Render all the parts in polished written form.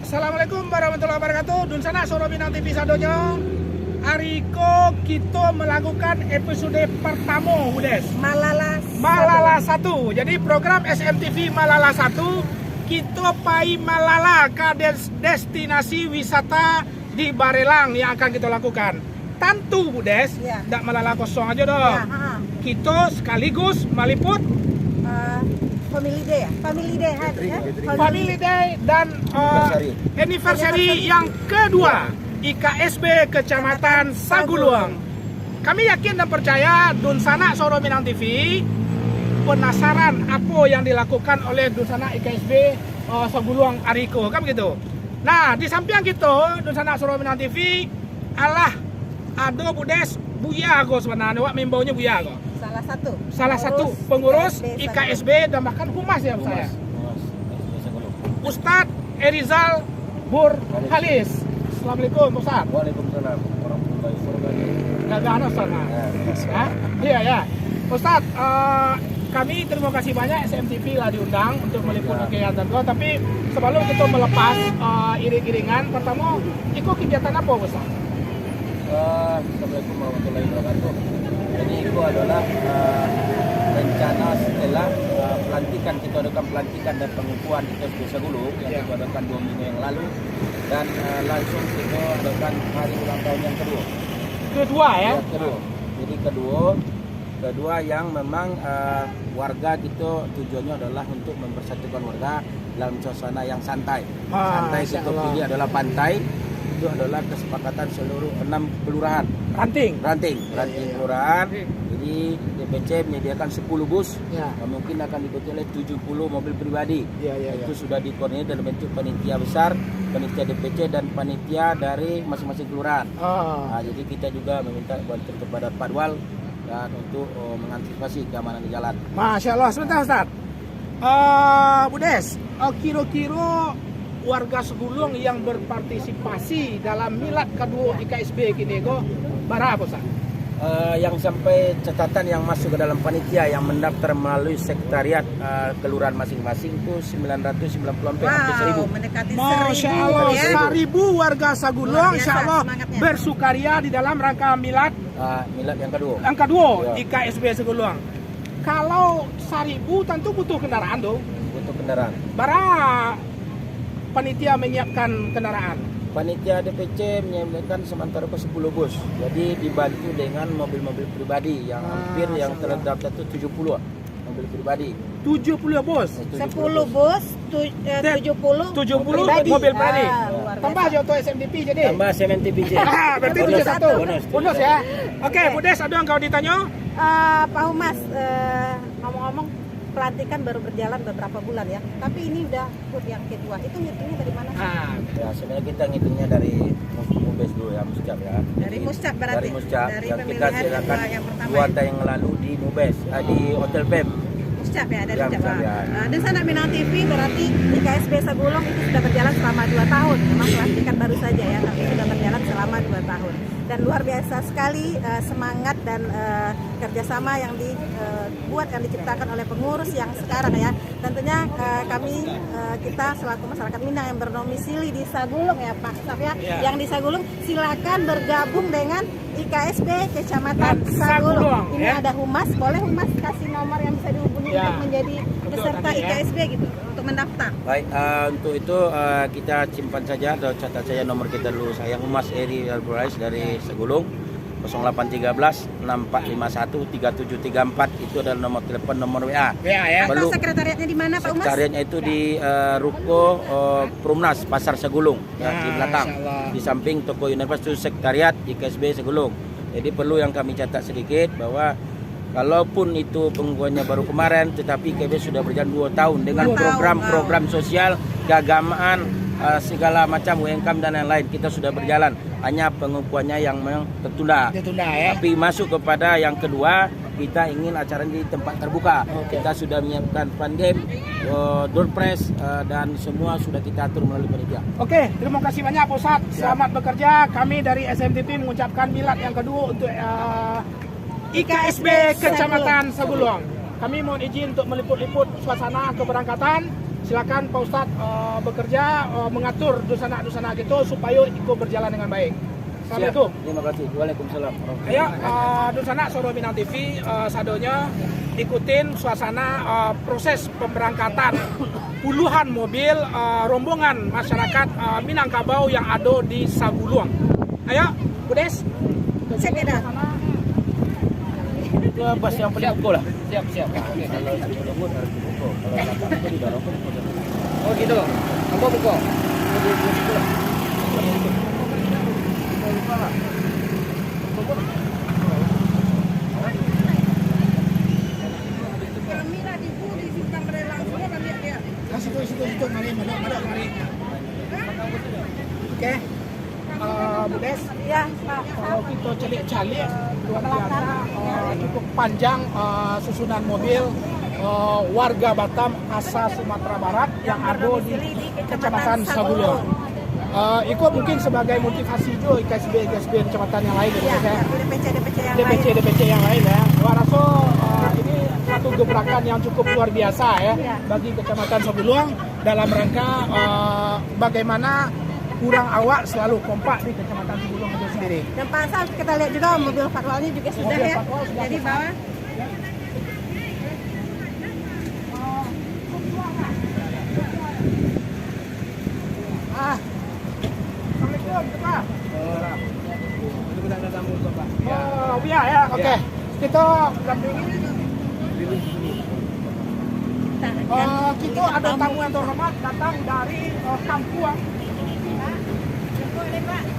Assalamualaikum warahmatullahi wabarakatuh. Dun sana Soro Minang TV sadonyo. Ariko kita melakukan episode pertama, Budes. Malala 1. Jadi program SMTV Malala 1 kita pai Malala ke destinasi wisata di Barelang yang akan kita lakukan. Tentu Budes, tidak Malala kosong aja dong. Kita sekaligus meliput Family Day ya? Family Day dan anniversary yang kedua IKSB Kecamatan Saguluang. Kami yakin dan percaya Dun Sana Soro Minang TV penasaran apa yang dilakukan oleh Dun Sana IKSB Saguluang Ariko, kan begitu. Nah, di samping kita Dun Sana Soro Minang TV ada Budes Buya go sebenarnya, wak membaunya Buya go. Salah satu pengurus IKSB dan bahkan humas ya saya. Ustadz Erizal Burhalis. Assalamualaikum Ustadz. Waalaikumsalam warahmatullahi wabarakatuh. Gagah sana. Iya ya. Ustadz, kami terima kasih banyak SMTV lah diundang untuk meliput kegiatan itu. Tapi sebelum kita melepas iring-iringan, pertama ikut kegiatan apa Ustadz? Assalamualaikum warahmatullahi wabarakatuh. Jadi itu adalah rencana setelah pelantikan, kita adakan pelantikan dan pengukuhan IKSB Saguluang yang kita adakan 2 minggu yang lalu, dan langsung kita adakan hari ulang tahun yang kedua. Kedua. Jadi kedua yang memang warga kita tujuannya adalah untuk mempersatukan warga dalam suasana yang santai. Santai kita pilih adalah pantai. Itu adalah kesepakatan seluruh 6 kelurahan. Ranting kelurahan. Jadi DPC menyediakan 10 bus. Mungkin akan diikuti oleh 70 mobil pribadi. Itu sudah dikoordinir dalam bentuk panitia besar, panitia DPC dan panitia dari masing-masing kelurahan. Jadi kita juga meminta bantuan kepada Padwal dan untuk mengantisipasi keamanan di jalan. Masya Allah. Sebentar Ustaz. Budes, kira-kira warga Saguluang yang berpartisipasi dalam milad kedua IKSB kini berapa Ustaz? Yang sampai catatan yang masuk ke dalam panitia yang mendaftar melalui sekretariat kelurahan masing-masing itu 990 sampai hampir 1000. Mendekati 1000. Masya Allah, ya. 1000 warga Saguluang insya Allah semangatnya. bersukaria di dalam rangka milad Yang kedua. IKSB Saguluang. Kalau 1000 tentu butuh kendaraan dong. Untuk kendaraan. Berapa panitia menyiapkan kendaraan? Panitia DPC menyiapkan sementara ke 10 bus. Jadi dibantu dengan mobil-mobil pribadi yang hampir yang terdaftar itu 70 mobil pribadi. 70 bus. 10 bus, 70 mobil pribadi. luar Tambah biasa. Joto SMTP jadi. Tambah SMTPJ. Berarti 71. Bonus ya. Oke, Budes, ada yang kau ditanya? Pak Humas, ngomong-ngomong pelantikan baru berjalan beberapa bulan ya. Tapi ini udah HUT yang kedua. Itu ngitungnya dari mana sih? Ya, sebenarnya kita ngitungnya dari Mubes dulu ya, Muscap ya. Dari Muscap berarti. Dari Muscap Dari yang kita pemilihan silakan yang pertama. 2 tahun yang lalu di Mubes, di Hotel PEM. Muscap ya, dari Ya, Muscap. Muscap, ya. Dan Sana Minang TV berarti IKSB Saguluang itu sudah berjalan selama 2 tahun. Memang pelantikan baru saja ya, tapi sudah berjalan selama 2 tahun. Dan luar biasa sekali semangat dan kerjasama yang dibuat, yang diciptakan oleh pengurus yang sekarang ya. Tentunya kita selaku masyarakat Minang yang berdomisili di Saguluang ya Pak Staf ya, yang di Saguluang silakan bergabung dengan IKSB Kecamatan Saguluang. Ini ada humas, boleh humas kasih nomor yang bisa dihubungi untuk menjadi peserta IKSB gitu untuk mendaftar. Baik, untuk itu kita simpan saja atau catat saja nomor kita dulu. Saya Humas Eri Alburais dari Saguluang, 0813 6451 3734. Itu adalah nomor telepon, nomor WA. Ya. Atau sekretariatnya di mana Pak Humas? Sekretariatnya itu di Ruko Perumnas Pasar Saguluang ya, di belakang. Di samping toko Universitas Sekretariat IKSB Saguluang. Jadi perlu yang kami catat sedikit bahwa kalaupun itu pengukuhannya baru kemarin, tetapi IKSB sudah berjalan 2 tahun dengan program-program sosial, keagamaan, segala macam UMKM dan lain-lain. Kita sudah berjalan, hanya pengukuhannya yang memang tertunda ya. Tapi masuk kepada yang kedua, kita ingin acara di tempat terbuka. Kita sudah menyiapkan pandem, door press, dan semua sudah kita atur melalui panitia. Oke, terima kasih banyak Pak Ustadz. Selamat bekerja. Kami dari SMTV mengucapkan milad yang kedua untuk IKSB Kecamatan Saguluang. Kami mohon izin untuk meliput-liput suasana keberangkatan Silakan Pak Ustadz bekerja mengatur dusana-dusana gitu supaya ikut berjalan dengan baik. Assalamualaikum. Terima kasih. Waalaikumsalam. Ayo, Dusana Soro Minang TV, sadonya ikutin suasana proses pemberangkatan puluhan mobil rombongan masyarakat Minangkabau yang ada di Saguluang. Ayo, Budes. Siap ya, Dak? Ke bus yang paling pukul lah. Siap. Oke. Kalau sebelum harus dipukul. Kalau itu di dorong pun. Oh gitu. Kamu pukul. Situ, mari. Oke, Budes. Ya, Pak. Kalau kita celik-celik luar biasa, cukup panjang susunan mobil warga Batam asal Sumatera Barat yang ada di Kecamatan Saguluang. Itu mungkin sebagai motivasi juga IKSB kecamatan yang lain Ya, ya. DPC yang lain. Yang lain ya. Gua rasa ini satu gebrakan yang cukup luar biasa ya bagi Kecamatan Saguluang dalam rangka bagaimana kurang awak selalu kompak di Kecamatan Saguluang itu sendiri. Dan Pak Asal kita lihat juga mobil patwalnya juga sudah Mobil ya. patwal sudah Jadi selesai. bawah. Assalamualaikum, Pak. Oh, ya, oke. Kita dampingi. Kita ada tamu yang terhormat datang dari Kampuang.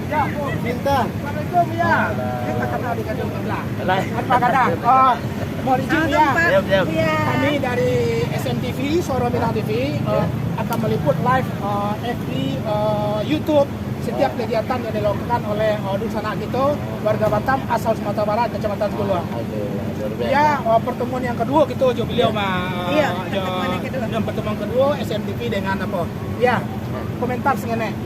Ya, Bu. Minta. Assalamualaikum ya. Kita kenal di Gadung sebelah. Lah. Pak Kadang. Mohon izin ya. Siap. Iya. Kami dari SMTV, Soro Minang TV, akan meliput live FB, YouTube setiap kegiatan yang dilakukan oleh Dusana kita warga Batam asal Sumatera Barat Kecamatan Saguluang. Ya, pertemuan yang kedua kita jo beliau Iya, pertemuan yang kedua. yang pertemuan kedua SMTV dengan apa? Ya, komentar sengenai.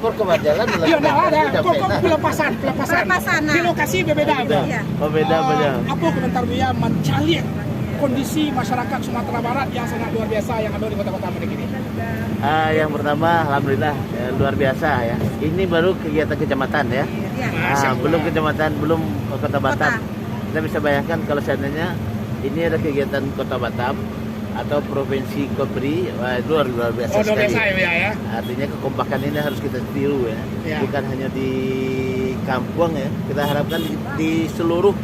Berkebat jalan. Iya, nah ada. Kok pelepasan. Pelepasan, nah. Di lokasi berbeda. Iya. Oh beda. Apa komentar dia mencalik kondisi masyarakat Sumatera Barat yang sangat luar biasa yang ada di kota-kota mereka ini? Yang pertama, alhamdulillah luar biasa ya. Ini baru kegiatan kecamatan ya. Iya. Belum kecamatan, belum kota Batam. Kita bisa bayangkan kalau seandainya ini ada kegiatan kota Batam atau provinsi Kepri, wah, itu luar biasa Oh, luar sekali. biasa ya. Artinya kekompakan ini harus kita tiru ya. Ya. Bukan hanya di kampung ya. Kita harapkan di seluruh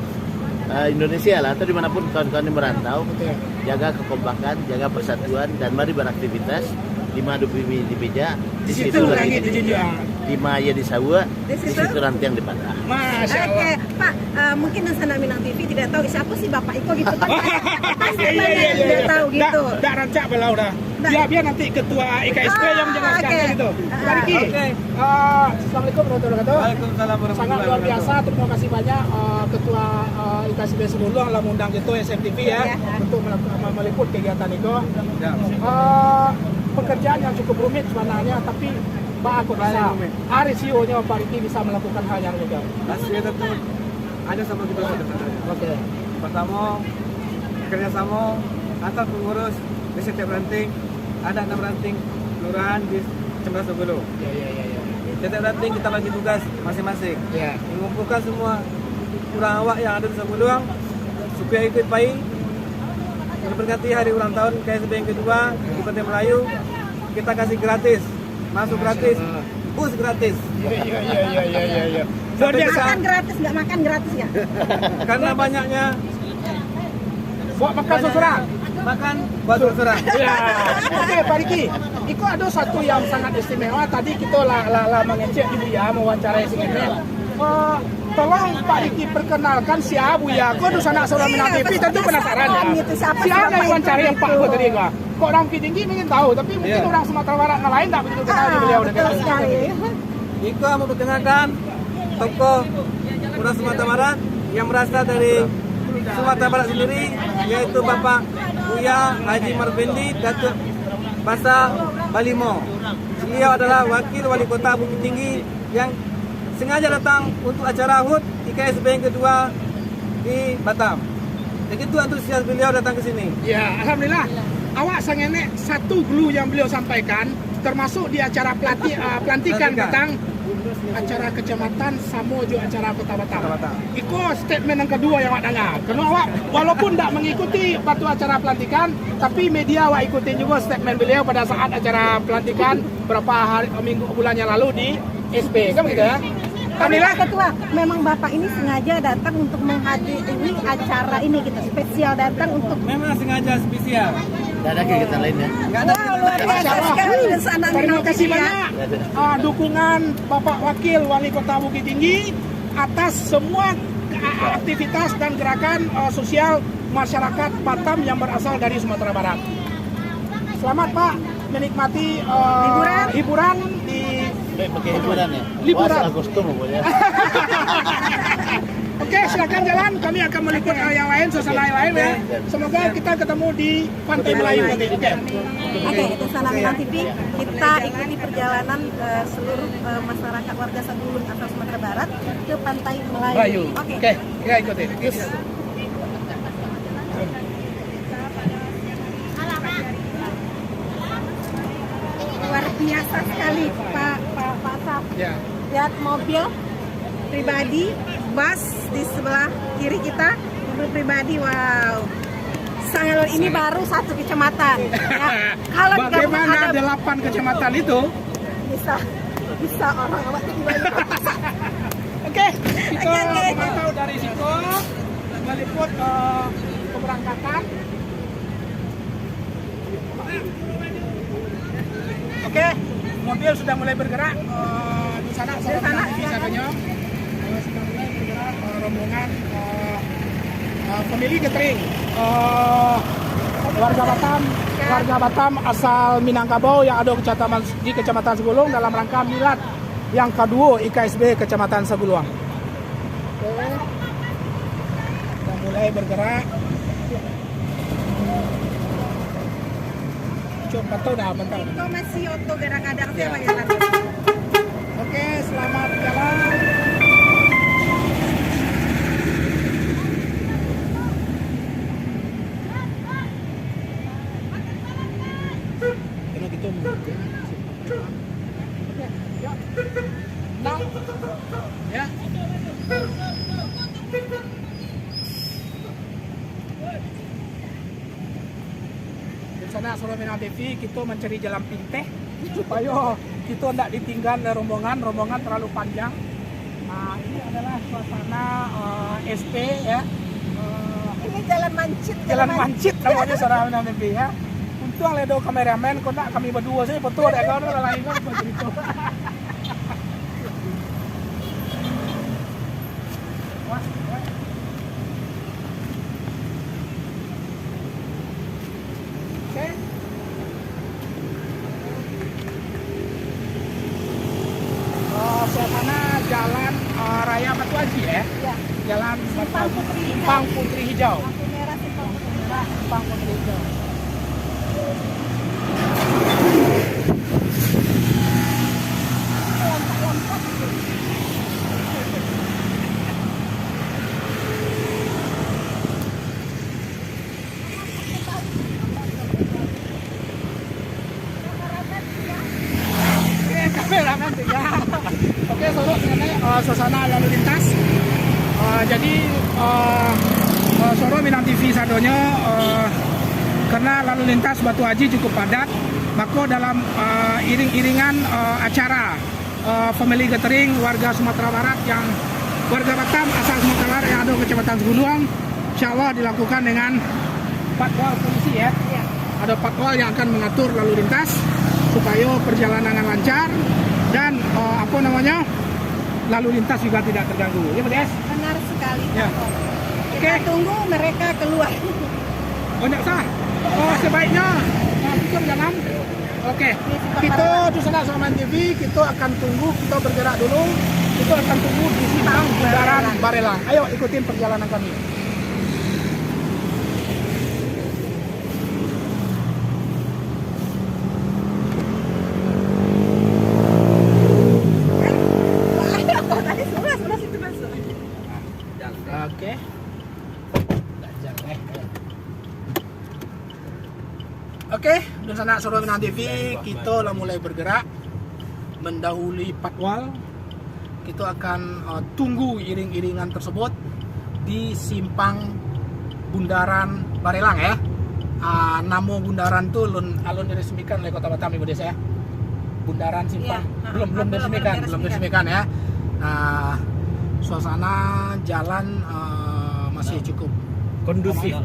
Indonesia lah atau dimanapun kawan-kawan yang merantau, Betul. jaga kekompakan, jaga persatuan dan mari beraktivitas. Di mana di beja, di situ langit dijunjung. di Maya di Sawa, Di di situ? situ rantiang dipatah. Masya Oke, Allah. Pak, mungkin Dusana Minang TV tidak tahu siapa sih Bapak Iko gitu kan? Pasti Iya. tidak tahu gitu. Dak rancak belau dah. Biar nanti ketua IKSP yang menjelaskan oke. gitu. Pak Riki. Oke. Assalamualaikum warahmatullahi wabarakatuh. Waalaikumsalam Sangat luar biasa, terima kasih banyak ketua IKSP Saguluang lah mengundang gitu SMTV ya untuk meliput kegiatan itu. Pekerjaan yang cukup rumit sebenarnya, tapi Pak aku bisa. RCO-nya Pak Riki bisa melakukan hal yang juga. Hasilnya tentu ada sama kita sebenarnya. Oke. Pertama, kerjasama antar pengurus di setiap ranting. Ada 6 ranting kelurahan di Kecamatan Saguluang. Ya. Setiap ranting kita bagi tugas masing-masing. Ya. Mengumpulkan semua kurang awak yang ada di Saguluang supaya ikut pai berganti hari ulang tahun KSB yang kedua di Kota Melayu. Kita kasih gratis, masuk gratis, bus gratis. Iya. Luar Sampai biasa. Makan gratis, nggak makan gratis ya? Karena banyaknya Buat makan seseorang. makan buat surah. Ya. Oke, Pak Riki. Itu ada satu yang sangat istimewa. Tadi kita lah mengecek ibu ya, mewawancarai singetnya. Tolong Pak Riki perkenalkan si Abu ya. Kok Dusana Soro Minang TV tentu penasaran ya. Gitu, siapa Siapa yang Bapak wawancari itu yang Pak gitu? Gue tadi kok? Kok orang Tinggi mungkin tahu, tapi mungkin orang Sumatera Barat yang lain tak begitu kenal beliau. Betul sekali. Iko mau perkenalkan tokoh orang Sumatera Barat yang berasal dari Sumatera Barat sendiri, yaitu Bapak Buya Haji Marbendi Datuk Basa Balimo. Beliau adalah wakil wali kota Bukit Tinggi yang sengaja datang untuk acara HUT IKSB yang kedua di Batam. Begitu antusias beliau datang ke sini. Ya, alhamdulillah. awak sangene satu clue yang beliau sampaikan, termasuk di acara pelantikan petang acara kecamatan sama juga acara Kota Batam. Iko statement yang kedua yang awak dengar. Karena awak walaupun tak mengikuti waktu acara pelantikan, tapi media awak ikuti juga statement beliau pada saat acara pelantikan berapa hari minggu bulan yang lalu di SB, kan begitu ya? Kamila, Ketua, memang Bapak ini sengaja datang untuk menghadiri acara ini gitu, spesial datang untuk. Memang sengaja spesial. Tidak ada kegiatan lain ya. Nggak ada Wow, luar biasa sekali sana terima kasih ya. banyak dukungan Bapak Wakil Wali Kota Bukit Tinggi atas semua aktivitas dan gerakan sosial masyarakat Batam yang berasal dari Sumatera Barat. Selamat Pak menikmati hiburan di Pakai hiburan ya. Liburan. Wah, salah kostum pokoknya. Oke, silakan jalan. Kami akan meliput yang lain, suasana yang lain ya. Semoga kita ketemu di Pantai Melayu nanti. Oke, itu Sana Minang TV. Kita ikuti perjalanan seluruh masyarakat warga Sagulung asal Sumatera Barat ke Pantai Melayu. Melayu. Oke. Oke, kita ikuti. Yes. Luar biasa sekali Pak Saf. Ya. Lihat mobil pribadi, bus di sebelah kiri kita, mobil pribadi. Wow. Sangalun ini baru satu kecamatan. Ya. Kalau digabung Bagaimana ada 8 kecamatan itu? bisa orang awak Oke, kita Oke. memantau dari situ, meliput keberangkatan. Oke, mobil sudah mulai bergerak di sana. Di sana, Di sananya sudah mulai bergerak rombongan family gathering warga Batam asal Minangkabau yang ada di Kecamatan Saguluang dalam rangka milad yang kedua IKSB Kecamatan Saguluang. Oke, sudah mulai bergerak. Coba tahu dah bentar. Itu masih oto kadang-kadang saya Ya. panggil lagi. Oke, selamat jalan. Kena gitu. Ya. Nah. Ya. Di sana Solo Minang TV kita mencari jalan pintas supaya kita tidak ditinggal rombongan terlalu panjang. Nah, ini adalah suasana SP ya. Ini jalan mancit. Jalan mancit namanya Solo Minang TV ya. Untung ledo kameramen, kau nak kami berdua saja betul ada kau orang lain kan begitu. Oke. Suasana jalan raya Batu Haji ya. Ya. Jalan Batu Simpang Haji. Putri Hijau. Simpang Putri Hijau. Lampu merah Simpang Putri Hijau. Simpang Putri Hijau. Lompat-lompat gitu. Oke, kameramen ya. Oke, Solo mengenai suasana lalu lintas. Jadi Solo Minang TV sadonya karena lalu lintas Batu Haji cukup padat, maka dalam iring-iringan acara family gathering warga Sumatera Barat yang warga Batam asal Sumatera Barat yang ada di Kecamatan Saguluang, insya Allah dilakukan dengan patwal polisi ya. Iya. Ada patwal yang akan mengatur lalu lintas supaya perjalanan lancar dan lalu lintas juga tidak terganggu. Ya, Pak Des? Benar sekali. Ya. Kita tunggu mereka keluar. Oh, enggak sah. Oh, sebaiknya kita jalan. Oke. Kita di sana sama TV, kita akan tunggu, kita bergerak dulu. Kita akan tunggu di simpang Bundaran Barelang. Ayo ikutin perjalanan kami. Tadi sebelah situ masuk. Oke. sanak Saudara Minang TV, kita lah mulai bergerak mendahului patwal. Kita akan tunggu iring-iringan tersebut di simpang Bundaran Barelang ya. Nama bundaran tuh alun diresmikan oleh Kota Batam Ibu Desa ya. Bundaran simpang belum diresmikan ya. Nah, suasana jalan masih cukup kondusif.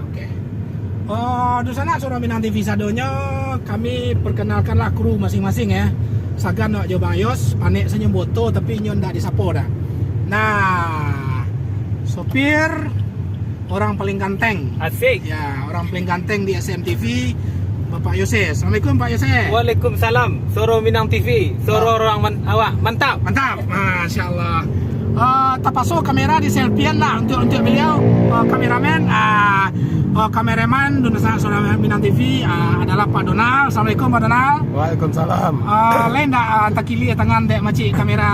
Oke. Di sana Saudara Minang TV sadonya kami perkenalkanlah kru masing-masing ya. Sagan nak Jawa Bayos, panik senyum boto tapi nyon ndak disapo dah. Nah, sopir orang paling ganteng. Asik. Ya, orang paling ganteng di SMTV, Bapak Yose. Assalamualaikum Pak Yose. Waalaikumsalam. Soro Minang TV. Soro orang awak. Mantap. Mantap, Masya Allah. Tapaso kamera di selfie lah untuk beliau kameramen, kameraman Dunasa Saudara Minang TV adalah Pak Donald. Assalamualaikum Pak Donald. Waalaikumsalam. Lain tak takili tangan dek macik kamera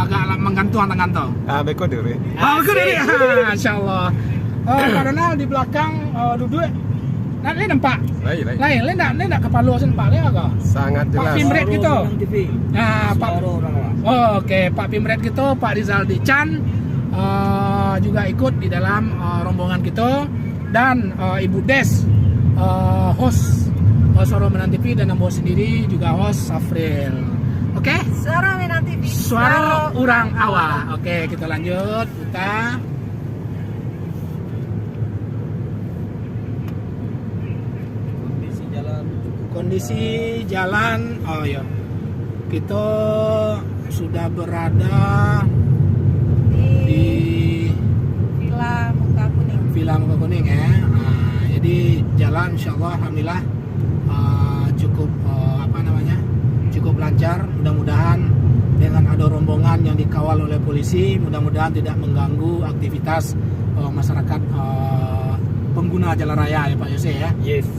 agak menggantung tangan tu. Beko diri. Beko diri. Masya Allah. Pak Donald di belakang duduk. Lain nampak? Lain tak kepala saya nampak lain agak. Sangat Pak jelas. Pimret gitu. Nah, Pak. Oke, Pak Pimret gitu, Pak Rizal Dican juga ikut di dalam rombongan kita, dan Ibu Des host Suara Minang TV, dan Ambo sendiri juga host Safril. Oke? Suara Minang TV. Suara orang awak. Oke, kita lanjut. Kita kondisi jalan. Oh ya, kita sudah berada di Villa Muka Kuning. Villa Muka Kuning ya. Jadi jalan insyaallah alhamdulillah cukup cukup lancar. Mudah-mudahan dengan ada rombongan yang dikawal oleh polisi, mudah-mudahan tidak mengganggu aktivitas masyarakat pengguna jalan raya ya Pak Yose ya. Yes.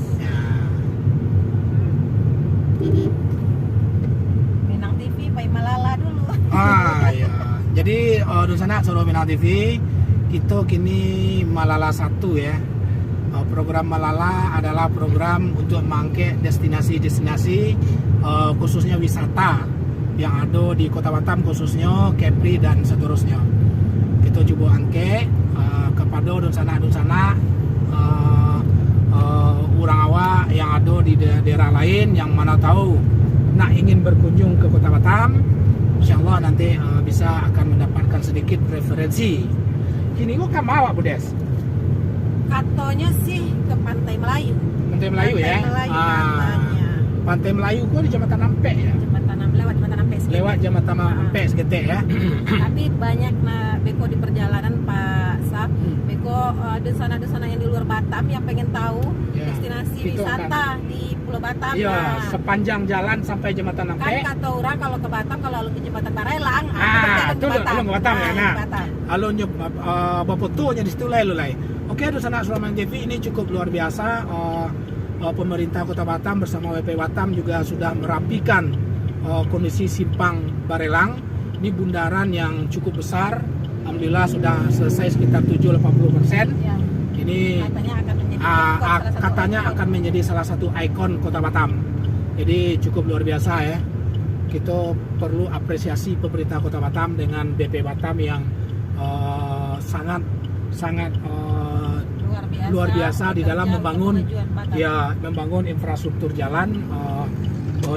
Minang TV, Pak Malala dulu. Ya. Jadi di sana Saudara Minang TV, kita kini Malala 1 ya. Program Malala adalah program untuk mengangkat destinasi-destinasi khususnya wisata yang ada di Kota Batam, khususnya Kepri dan seterusnya. Kita coba angkat kepada donsana orang awak yang ada di daerah lain yang mana tahu nak ingin berkunjung ke Kota Batam, insyaallah nanti bisa akan mendapatkan sedikit referensi. Kini gua kan awak Bu Des? Katanya sih ke Pantai Melayu. Pantai Melayu ya. Katanya. Pantai Melayu gua di Jembatan Ampek ya. Lewat Jembatan Ampek. Lewat Jembatan Ampek segetek ya. Tapi banyak beko di perjalanan Pak Saf, beko desana-desana yang di luar Batam yang pengen tahu Ya, destinasi kita wisata di Pulau Batam. Iya, sepanjang jalan sampai Jembatan Kan Ampek. kata orang kalau ke Batam, kalau lalu ke Jembatan Barelang, Itu ke Batam ya. Nah, Batam. kalau bapak tuh di situ lai. Oke, di sana Suara Minang TV ini cukup luar biasa. Pemerintah Kota Batam bersama WP Batam juga sudah merapikan kondisi simpang Barelang. Ini bundaran yang cukup besar. Alhamdulillah sudah selesai sekitar 70-80%. Ya. Ini katanya akan menjadi salah satu ikon Kota Batam. Jadi cukup luar biasa ya. Kita perlu apresiasi pemerintah Kota Batam dengan BP Batam yang sangat luar biasa di dalam membangun infrastruktur jalan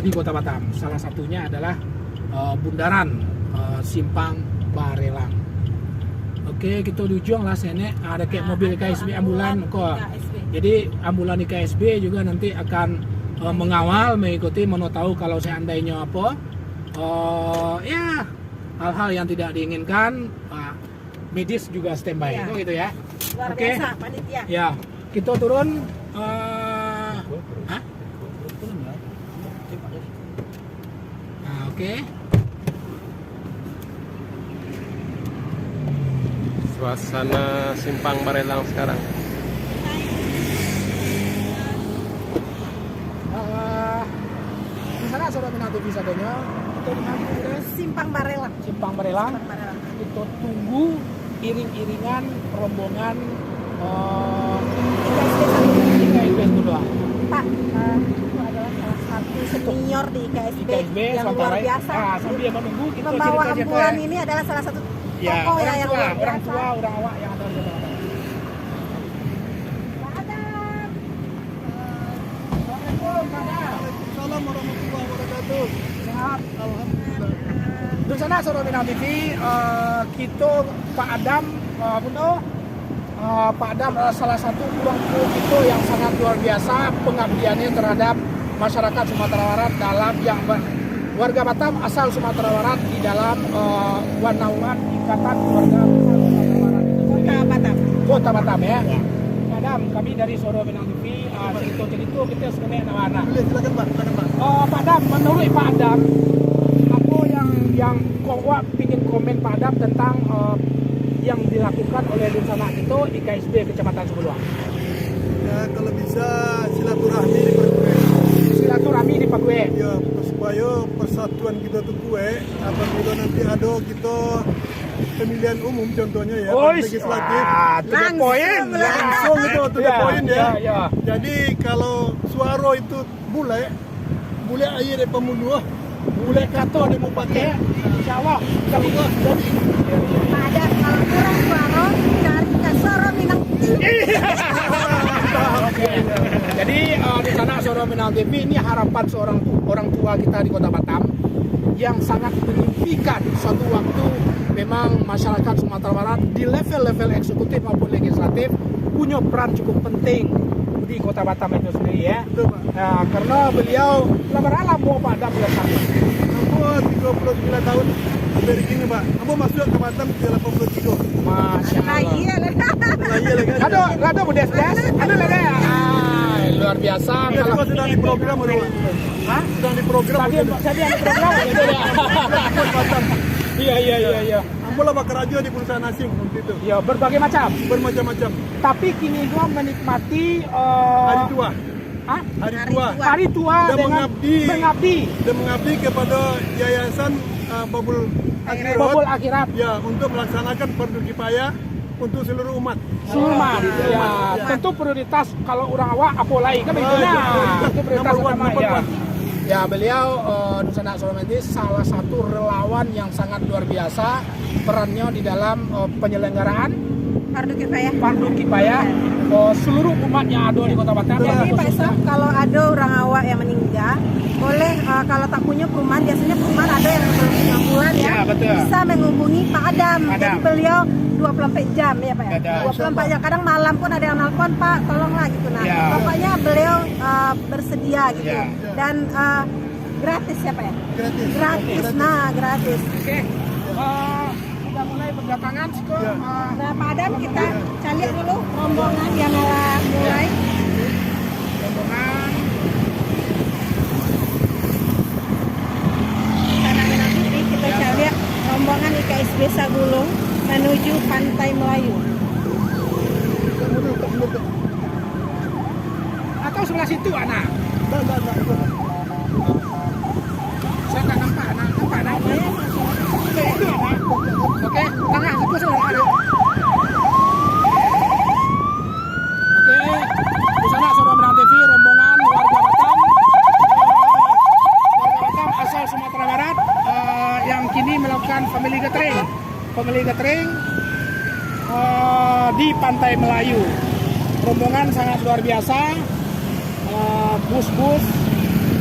di Kota Batam. Salah satunya adalah bundaran simpang Barelang. Oke, kita di ujung lah sini ada kayak mobil KSB ambulan kok. Jadi ambulan KSB juga nanti akan mengawal, mengikuti, mau tahu kalau seandainya apa ya hal-hal yang tidak diinginkan, medis juga standby Ya. gitu ya. Luar Oke. biasa panitia. Ya, kita turun. Oke. Suasana simpang Barelang sekarang. Di sana Saudara Minang TV sadonya, kita di mana guys? Simpang Barelang. Simpang Barelang. Simpang Barelang. Kita tunggu iring-iringan rombongan IKSB Sagulung. Pak, itu adalah salah satu senior di IKSB, yang luar sementara- biasa. sambil menunggu kita Membawa cerita siapa ambulan ya? ini adalah salah satu Ya, tokoh ya orang yang tua, luar orang biasa. tua, orang awak yang ada di sana. Pak Adam. Assalamualaikum warahmatullahi wabarakatuh. Sehat, alhamdulillah. Di sana Soro Minang TV, kita Pak Adam, Pak Adam adalah salah satu orang tua kita yang sangat luar biasa pengabdiannya terhadap masyarakat Sumatera Barat dalam yang warga Batam asal Sumatera Barat di dalam naungan Ikatan Keluarga Besar Sumatera Barat itu sendiri. Kota Batam. Kota Batam ya. Pak Adam, kami dari Soro Minang TV, cerita kita sebenarnya anak-anak. Silakan Pak, silakan Pak. Pak Adam, menurut Pak Adam, apa yang kau ingin komen Pak Adam tentang yang dilakukan oleh Dunsana itu IKSB Kecamatan Saguluang? Ya kalau bisa silaturahmi diperkuat. Silaturahmi di Pagwe. Ya supaya persatuan kita tuh kue. Apabila nanti ada kita pemilihan umum contohnya ya, legislatif. Langsung itu to the point ya. Jadi kalau suara itu bule air dari pembunuh, bule kato dia mau pakai. Insya Allah. Jadi Pak Adam, kalau kurang suara, cari ke Soro Minang TV. Jadi di sana Soro Minang TV ini harapan seorang orang tua kita di Kota Batam yang sangat menimpikan suatu waktu memang masyarakat Sumatera Barat di level-level eksekutif maupun legislatif punya peran cukup penting di Kota Batam itu sendiri ya. Nah, karena beliau berapa mau Pak Adam beliau sampai? Aku 39 tahun dari ini Pak. Aku masuk ke Batam ke 83. Masya Nah, Allah. iya lah. Lagi lagi. Ada budes-des, ada lagi. Luar biasa. Ya, semua sedang di program udah Pak. Hah? Sedang di program. Tadi ada program gitu ya. Iya. Ambo lah bakar aja di perusahaan asing waktu itu. Ya, berbagai macam. Bermacam-macam. Tapi kini gua menikmati Hari tua. Hah? Hari tua. Hari tua Dan dengan mengabdi. Dan mengabdi kepada Yayasan Babul Akhirat. Babul Akhirat. Ya, untuk melaksanakan fardu kifayah untuk seluruh umat. Sulman. Ya, tentu prioritas kalau orang awak apalagi kan begitu nah. Itu prioritas Number one, utama number ya. one. Ya, beliau Dunsana Soro Minang salah satu relawan yang sangat luar biasa perannya di dalam penyelenggaraan Fardu kifayah. fardu kifayah seluruh umat yang ada di Kota Batam. Jadi Pak Isam, kalau ada orang awak yang meninggal, boleh kalau tak punya perumahan, biasanya perumahan ada yang ambulan ya, Ya, betul. bisa menghubungi Pak Adam. Adam. Jadi beliau 24 jam ya Pak ya. Betul. 24 jam. Kadang malam pun ada yang nelpon, Pak, tolonglah gitu. Nah, Ya. pokoknya beliau bersedia gitu. Ya. Dan gratis ya Pak ya? Gratis. Gratis. Nah, gratis. Oke. Sudah mulai berdatangan Siko. Nah, Pak Adam, kita cari dulu rombongan yang mulai. Rombongan Karena nanti kita cari rombongan IKSB Sagulung menuju Pantai Melayu. atau sebelah situ anak. Saya nggak nampak anak. Oke, itu anak. Oke, tengah situ sebelah ada. Oke, di sana Soro Minang TV rombongan warga Batam, warga Batam asal Sumatera Barat yang kini melakukan family gathering di Pantai Melayu. Rombongan sangat luar biasa, bus-bus,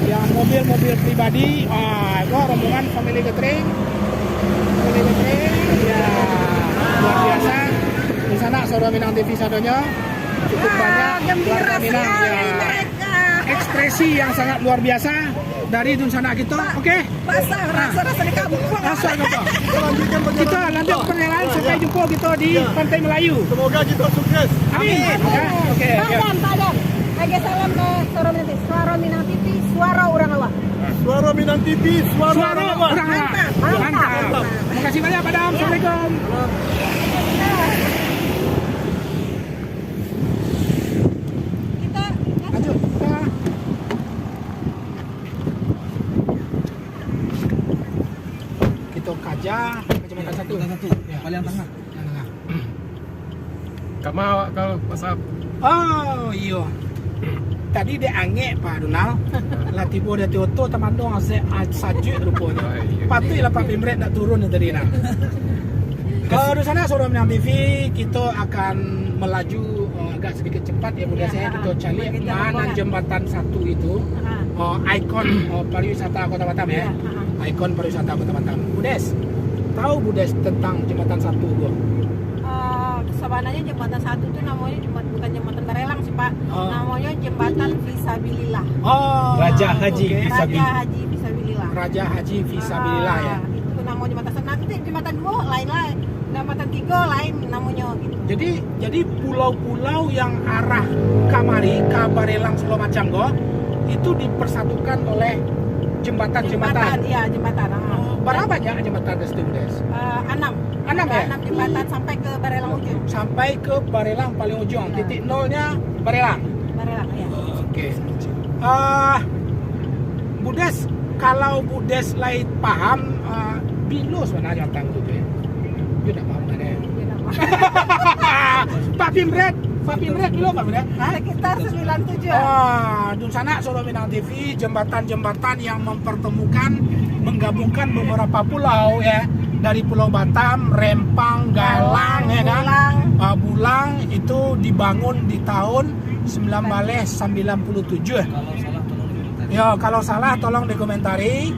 yang mobil-mobil pribadi, itu rombongan family gathering, ya luar biasa. Di sana Soro Minang TV sadonya cukup banyak warga Minang, ya ekspresi yang sangat luar biasa dari Dunsana kita. Oke, Rasa di kampung. rasa apa? Kita lanjut perjalanan sampai jumpa kita di Pantai Melayu. Semoga kita sukses. Amin. Ya, oke. Ya. Pak Adam. Bagi salam ke Soro Minang TV. Suara Minang TV, suara orang awak. Suara Minang TV, suara Suara orang. orang awak. Mantap. Terima kasih banyak Pak Adam. Assalamualaikum. Kita Lanjut. Kita Kaja, Kecamatan 1. Ya, paling tengah. Kamau kalau pasal Oh iya. Tadi dia angek Pak Donald. Lah tiba dia Toto tamandong sajuk rupanya. Patutlah Pak Pimret nak turun tadi nah. Di sana Suara Minang TV kita akan melaju agak sedikit cepat ya mudah saya kita cari mana jembatan satu itu ikon pariwisata Kota Batam ya. Ikon pariwisata Kota Batam. Budes, tahu Budes tentang jembatan satu gua? Sebenarnya jembatan satu itu namanya bukan jembatan Barelang sih Pak, namanya jembatan Fisabilillah. Raja Haji okay. Fisabilillah. Raja Haji Fisabilillah. Raja Haji Fisabilillah ya. Itu namanya jembatan satu. Nanti jembatan 2 lain, jembatan 3 lain namanya gitu. Jadi pulau-pulau yang arah Kamari, ke Barelang segala macam go itu dipersatukan oleh jembatan-jembatan. Iya, jembatan. Berapa banyak jembatan di situ, Budes? 6 6 ya? 6 jembatan sampai ke Barelang ujung. Sampai ke Barelang paling ujung. Titik nolnya Barelang. Barelang ya. Oke. Budes, kalau Budes lain paham bilo sebenarnya tentang itu ya. Dia tak paham kan ya? Pak Pimret dulu Pak Pimret. Sekitar 97. Di sana Suara Minang TV jembatan-jembatan yang menggabungkan beberapa pulau ya. Dari Pulau Batam, Rempang, Galang, ya kan? Bulang itu dibangun di tahun 1997. Ya, kalau salah tolong dikomentari.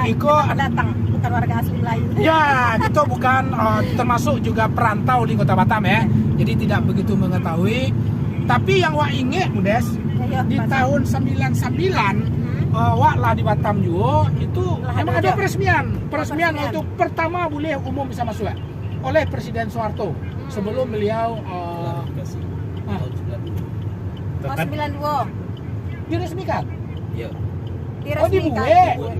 Iko datang, bukan warga asli Melayu. Ya, kita bukan termasuk juga perantau di Kota Batam ya. Jadi tidak begitu mengetahui. Tapi yang wak inget, Budes, di tahun 99 wak lah di Batam juga itu memang ada peresmian itu pertama boleh umum bisa masuk oleh Presiden Soeharto sebelum beliau 92 diresmikan. Iya.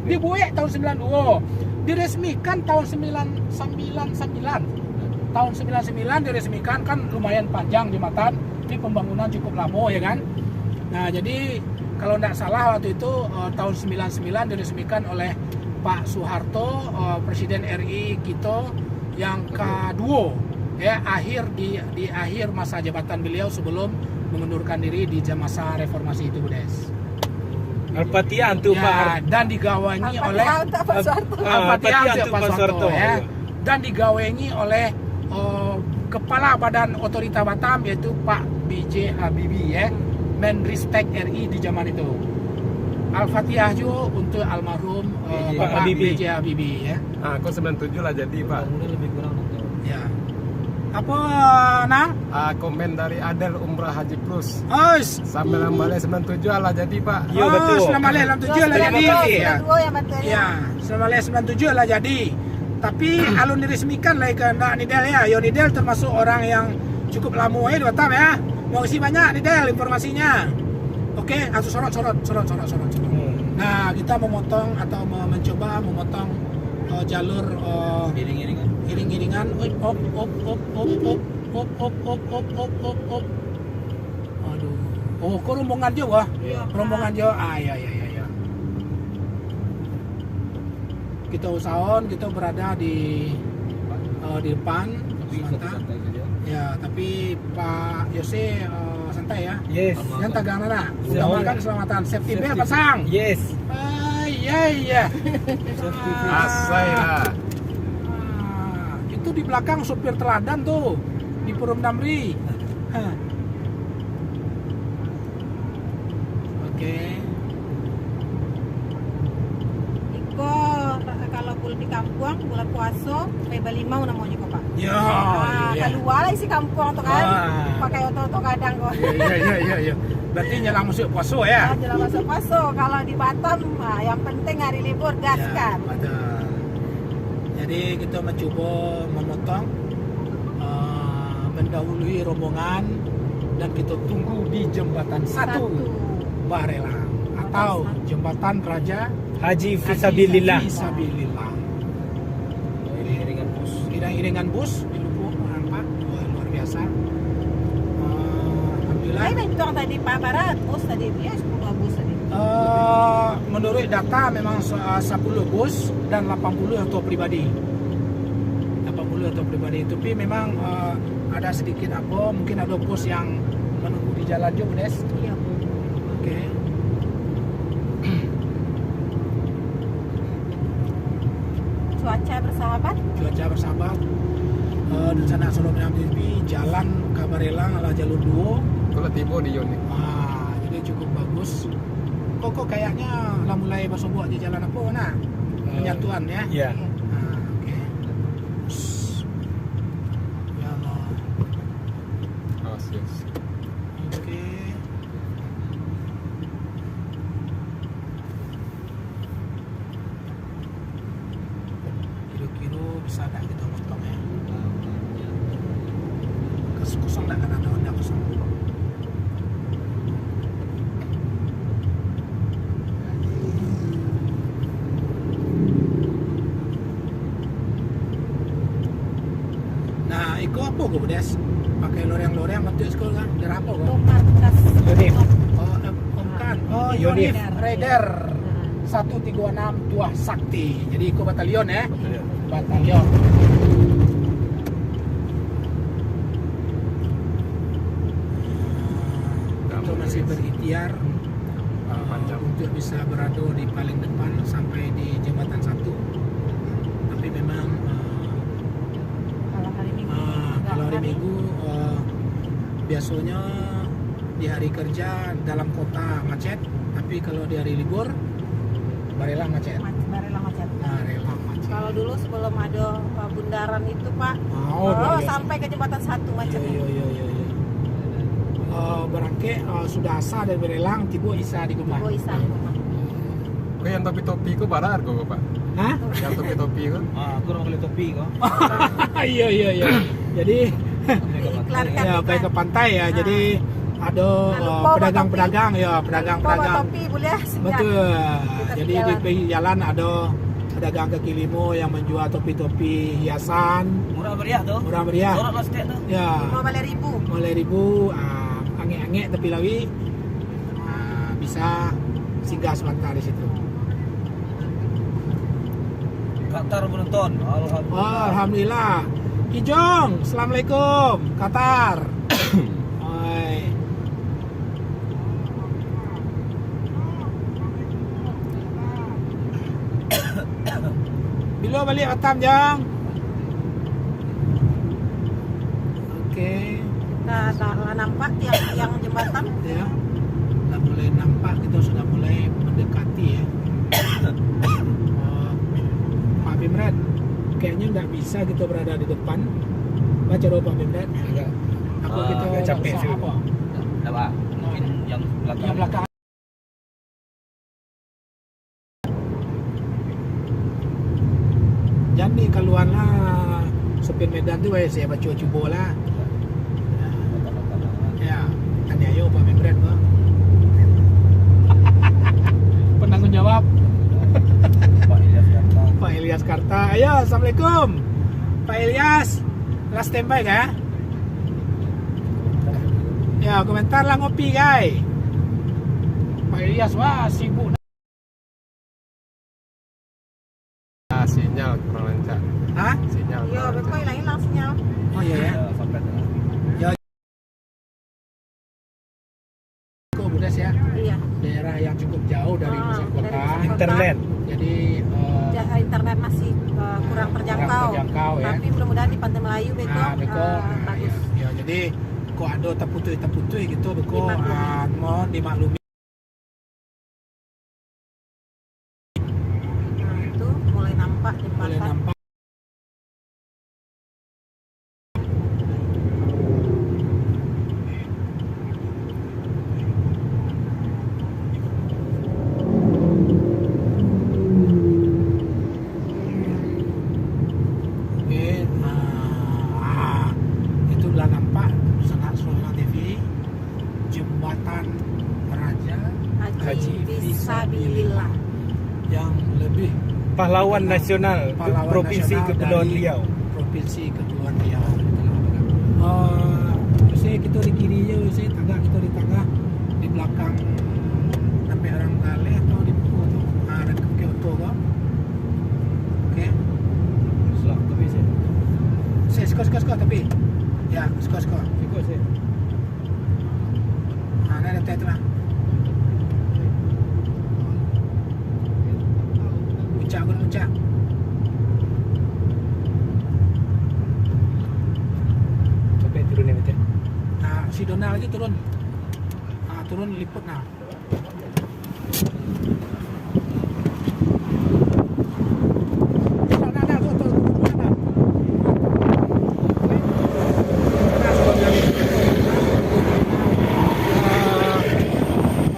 Dibuat tahun 92. Diresmikan tahun 99. Tahun 99 diresmikan kan lumayan panjang jembatan, ini pembangunan cukup lama ya kan. Nah, jadi kalau tidak salah waktu itu tahun 99 diresmikan oleh Pak Soeharto, Presiden RI kita yang kedua ya, di akhir masa jabatan beliau sebelum mengundurkan diri di masa reformasi itu, Budes. Al-Fatihah untuk Pak dan digawangi oleh Al-Fatihah untuk Pak Soeharto ya. Dan digawangi oleh Kepala Badan Otorita Batam yaitu Pak B.J. Habibie ya. Menristek RI di zaman itu. Al-Fatihah juga untuk almarhum Bapak B.J. Habibie ya. aku 97 lah jadi Pak. Ya. Apa nah? Komen dari Adel Umrah Haji Plus. Sampai Balik 97 lah jadi Pak. Iya betul. Selamat 97 lah jadi. Ya. Selamat 97 lah jadi. Tapi alun diresmikan lah ke Nidel ya. Yo Nidel termasuk orang yang cukup lama ya di Batam ya. Mau isi banyak Nidel informasinya. Oke, langsung sorot. Nah, kita memotong atau mencoba memotong jalur iring-iringan. Op. Aduh. Oh, kok rombongan juga? Rombongan juga. Iya. Kita usahakan kita berada di depan. Ya, tapi Pak Yose santai ya. Yes. Yang tagang nana. Utamakan keselamatan. Safety belt pasang. Yes. Iya. Asai lah. Itu di belakang supir teladan tuh di Purum Damri. Oke. Iko kalau di kampung bulan puasa Peba 5 namanya kok Pak. Ya. Keluar isi kampung tuh kan. Pakai oto kadang kok. Iya. Berarti nyelang masuk puasa ya. Jelang masuk puasa. Kalau di Batam yang penting hari libur gaskan. Ya, betul. Jadi kita mencoba memotong mendahului rombongan dan kita tunggu di jembatan 1 Barelang atau jembatan Raja Haji Fisabilillah. Iring-iringan bus di Lubuk nampak luar biasa. Alhamdulillah. Saya bilang tadi Pak Barat bus tadi dia 10 bus tadi. Menurut data memang 10 bus dan 80 auto pribadi. Tapi memang ada sedikit apa, mungkin ada bos yang menunggu di jalan juga, Des. Iya. Oke. Cuaca bersahabat. Cuaca bersahabat. Di sana Solo Menam TV, jalan Kabarelang ala jalur 2. Kalau tiba di unit. Jadi cukup bagus. Kok kayaknya lah mulai masuk buat di jalan apa nah? Penyatuan ya. Iya. Oke. Ya Allah. Oh, yes. Oke. Kira-kira bisa tak kita potong ya? Kosong tak kan ada kosong. Nah, itu apa kok Des? Pakai loreng-loreng bentuk sekolah kan? Dari apa kok? Markas. Yonif. Oh, bukan. Oh, Yonif Raider Nah, 136 Tuah Sakti. Jadi ikut batalion ya? Batalion. Itu masih berikhtiar untuk bisa berada di paling depan sampai di jembatan 1. Tapi memang kalau hari Minggu. kalau hari Minggu biasanya di hari kerja dalam kota macet, tapi kalau di hari libur Barelang macet. Barelang macet. Barelang macet. Kalau dulu sebelum ada bundaran itu Pak, iya. sampai ke jembatan 1 macetnya. Iya. Berangke sudah asa dari Barelang, tiba Isa di rumah. Oh, Isa di rumah. Kau yang topi-topi kau barar kau Pak? Hah? Yang topi-topi kau? Aku orang boleh topi kok. Iya. Jadi Diiklankan ya iklan. baik ke pantai ya. Jadi ada lupa pedagang-pedagang ya, Bawa pedagang-pedagang. topi boleh siap. Betul. Kita Jadi jalan. di pinggir jalan ada pedagang kaki lima yang menjual topi-topi hiasan Murah meriah tuh. murah meriah. Sorot lah setiap tuh. Ya, 5.000. mulai ribu angek-angek tepi lawi bisa singgah sebentar di situ. Qatar menonton. Alhamdulillah. Alhamdulillah. Kijong, assalamualaikum. Qatar. Oi. Bila balik Batam Jang. Oke, Nah, nampak yang jembatan. ya. Sudah mulai nampak, kita sudah mulai mendekati ya. Pak Bimret, kayaknya nggak bisa kita berada di depan. Baca dulu Pak Bimret. Apa kita agak capek sih. apa? Dah Pak. Mungkin yang belakang. Yang belakang. Jadi keluar lah sopir Medan tu saya baca cuba lah. Ya, tanya ayo Pak Bimret kok. Penanggung jawab Pak Ilyas Karta. Pak Ilyas Karta. Ayo, assalamualaikum Pak Ilyas. Last standby kah? Ya, komentar lah ngopi guys. Pak Ilyas, wah sibuk. Sinyal kurang lancar. Hah? Sinyal. Iya, kurang betul lancar. hilangin langsungnya. Oh iya ya. Sampai tengah. Kok Budes ya, Iya. daerah yang cukup jauh dari pusat Dari kota. pusat kota. Internet. Jadi Internet masih kurang terjangkau. terjangkau, ya. Tapi mudah-mudahan di Pantai Melayu beko bagus. ya jadi kok ada terputui gitu beko Dimaklumi. mohon dimaklumi. Nah, itu mulai nampak Boleh jembatan. nampak. Oke, itulah nampak sangat Solo TV jembatan Raja Haji Fisabilillah. yang lebih Pahlawan nasional pahlawan Provinsi nasional Kepulauan dari Riau. Provinsi Kepulauan Riau. Saya kita di kiri je, saya tengah kita di tengah, di belakang sampai orang kali atau di buku tu, ada ke auto kau. Okey. Selak tapi saya. Saya suka tapi ya terang. Muncak. Sampai turun ya betul. Nah, si Donald aja turun. Nah, turun liput nah.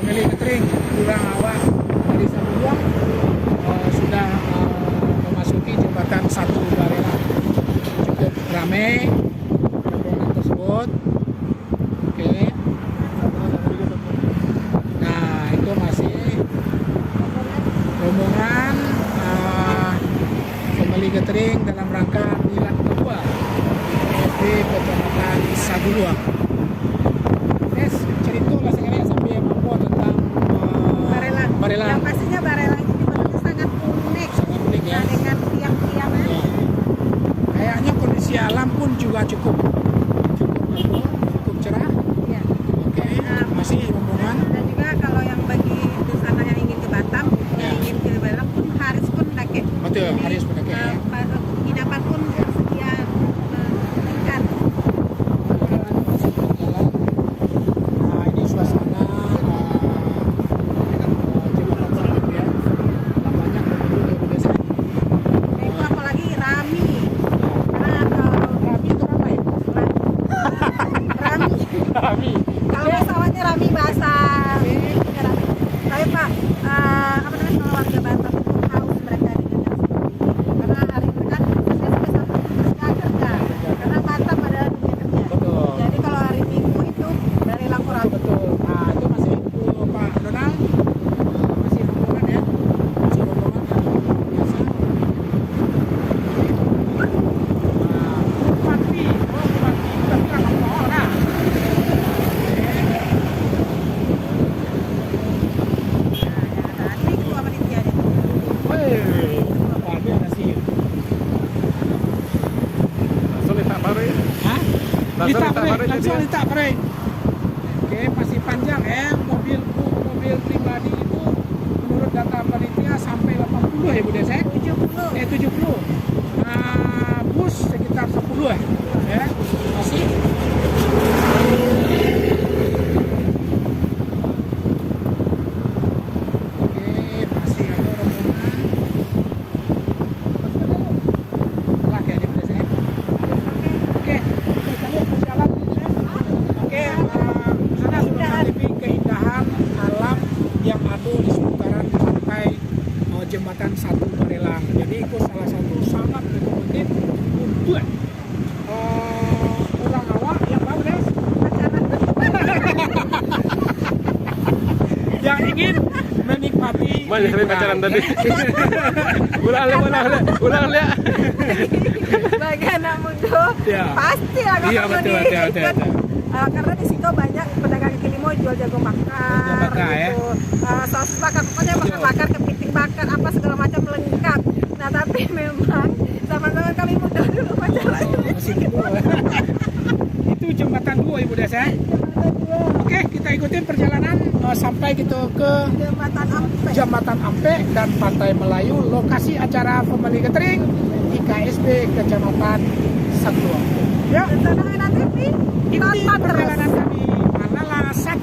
Pemilik catering kurang awak dari Saguluang sudah memasuki jembatan Satu Barelang. Cukup ramai rombongan tersebut. Oke. Nah, itu masih rombongan pemilik catering dalam rangka milad kedua di Kecamatan Saguluang. Yes, cerita lah sekali sampai mampu tentang Barelang. Yang pastinya Barelang ini bentuknya sangat unik. Sangat unik ya. Nah, dengan tiang-tiangnya. Ya. Kayaknya kondisi alam pun juga cukup cerah. Ya. Oke, masih rombongan. Dan juga kalau yang bagi di sana yang ingin ke Batam, yang ingin ke Barelang pun harus pun dake. Betul, harus pendaki. Penginapan pun tersedia meningkat. Nah, ini suasana jembatan Satu ya. Banyak pengunjung dari desa. Nah, itu apalagi Rami. Karena Rami itu ramai. Rami. Kalau pesawatnya Rami bahasa Rami. Tapi Pak, apa namanya kalau warga Batam itu haus mereka dengan karena hari ini kan sampai satu kerja. Karena Batam adalah dunia kerja. Betul. Jadi kalau hari Minggu itu dari laporan Betul. Nah, itu masih Pak Donald. Masih rombongan ya. Masih rombongan yang biasa. Bupati. Tapi orang mau nah. ini ketua panitia deh. Woi, Bupati ada sih. Langsung letak baru ya. Hah? Langsung letak baru Langsung jadi. letak break. Oke, masih panjang ya. Mobil pribadi itu menurut data panitia sampai 80 ya Bu Desek? 70. 70. Nah, bus sekitar 10 ya. Masih. Oke, masih ada rombongan. Lah kayaknya Bu Desek. Oke, kita lihat berjalan ya. Oke, sana sudah menghadapi keindahan alam yang ada di seputaran pantai jembatan Satu Barelang. Jadi itu salah satu sangat rekomendatif untuk orang awak yang baru guys, yang ingin menikmati Banyak kali pacaran tadi. Ulang lihat. Bagi anak muda Ya. pasti lah Iya, kalau betul. karena di situ banyak pedagang kaki lima jual jagung bakar, Bakar, ya. gitu. Saus bakar, pokoknya bakar, kepiting bakar, apa segala macam lengkap. Nah tapi memang zaman-zaman kami muda dulu pacaran Masih dua. Itu jembatan 2 Ibu Des ya. Oke, kita ikutin perjalanan sampai gitu ke jembatan Ampe. Jembatan Ampe dan Pantai Melayu, lokasi acara pemilik catering IKSB Kecamatan Saguluang. Ya, Sana nanti ikuti tanpa terus. perjalanan kami. Manalah 1.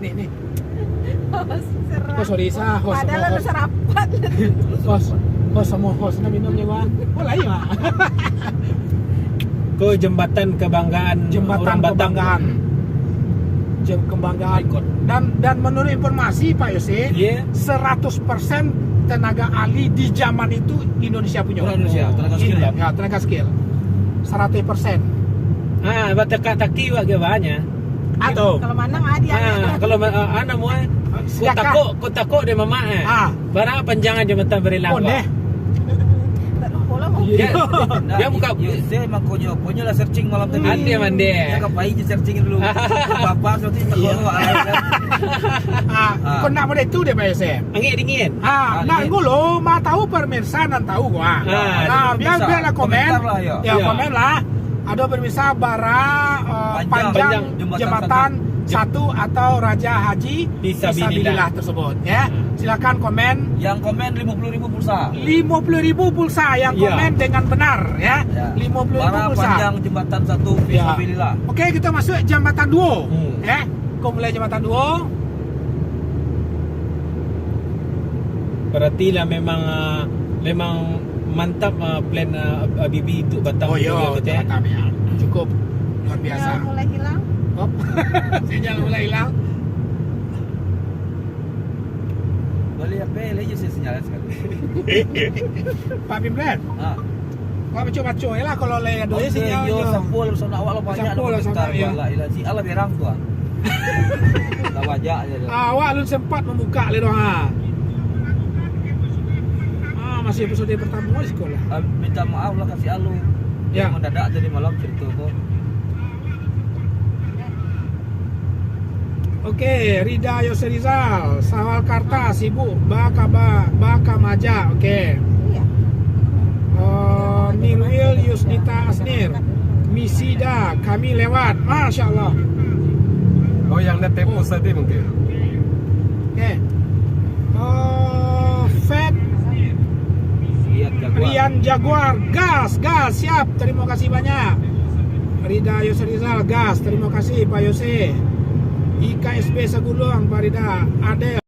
Nih. Oh, sorry sa host. Padahal lu serapat. Host sama host na minumnya gua. Wala iya. Ke jembatan kebanggaan Jembatan orang Batam. Kebanggaan. Dan menurut informasi Pak Yose, Iya. 100% tenaga ahli di zaman itu Indonesia punya. Orang Indonesia, tenaga skill ya? Ya, tenaga skill. 100%. Ah, baca taki wa banyak. Atau Kalau Manang ada Ah, kalau ana mo kutako de mama Ah. Bara panjangan jembatan Barelang. deh. Bola mau Dia buka Saya emang konyol lah searching malam tadi. Ande mande. Ya kapai je searching dulu. Bapak nanti tergolong Kau nak pada itu dia Pak Yosef. Angin dingin. Nak ngulo, mau tahu pemirsa dan tahu gua. Biarlah komen. Komentar lah, ya. Ya, komen lah. Ada pemirsa bara panjang jembatan satu atau Raja Haji Fisabilillah tersebut ya. Silakan komen. Yang komen 50.000 pulsa. 50.000 pulsa yang komen dengan benar ya. 50.000 Bara pulsa. panjang jembatan satu Fisabilillah. Oke, kita masuk jembatan 2 ya. Kau mulai jembatan 2. Berarti lah memang mantap plan Bibi untuk Batam. Oh iya, Batam ya. Cukup luar biasa. Sinyal mulai hilang. Hop. Sinyal mulai hilang. Boleh apa aja saya sinyalkan sekali. Pak Pimpret. Kau baca-baca ya lah kalau leh ada sinyal. Yo sampul sana awak lah banyak. Sampul sana ya. Ilahi Allah berang tuan. Dah wajak aja. Awak lu sempat membuka le doang. Masih episode pertama di sekolah. Minta maaf lah kasih alu. Ya. Mendadak tadi malam cerita kok. Oke, Rida Yose Rizal, Sawalkarta sibuk, Baka Maja. Oke. Iya. Nirwil Yusnita Asnir, Misida, kami lewat. Masya Allah. Oh, yang net tempo tadi mungkin. Oke. Fed Rian Jaguar, gas, siap. Terima kasih banyak. Rida Yose Rizal, gas. Terima kasih Pak Yose. IKSB Sagulung, Pak Rida. Adel.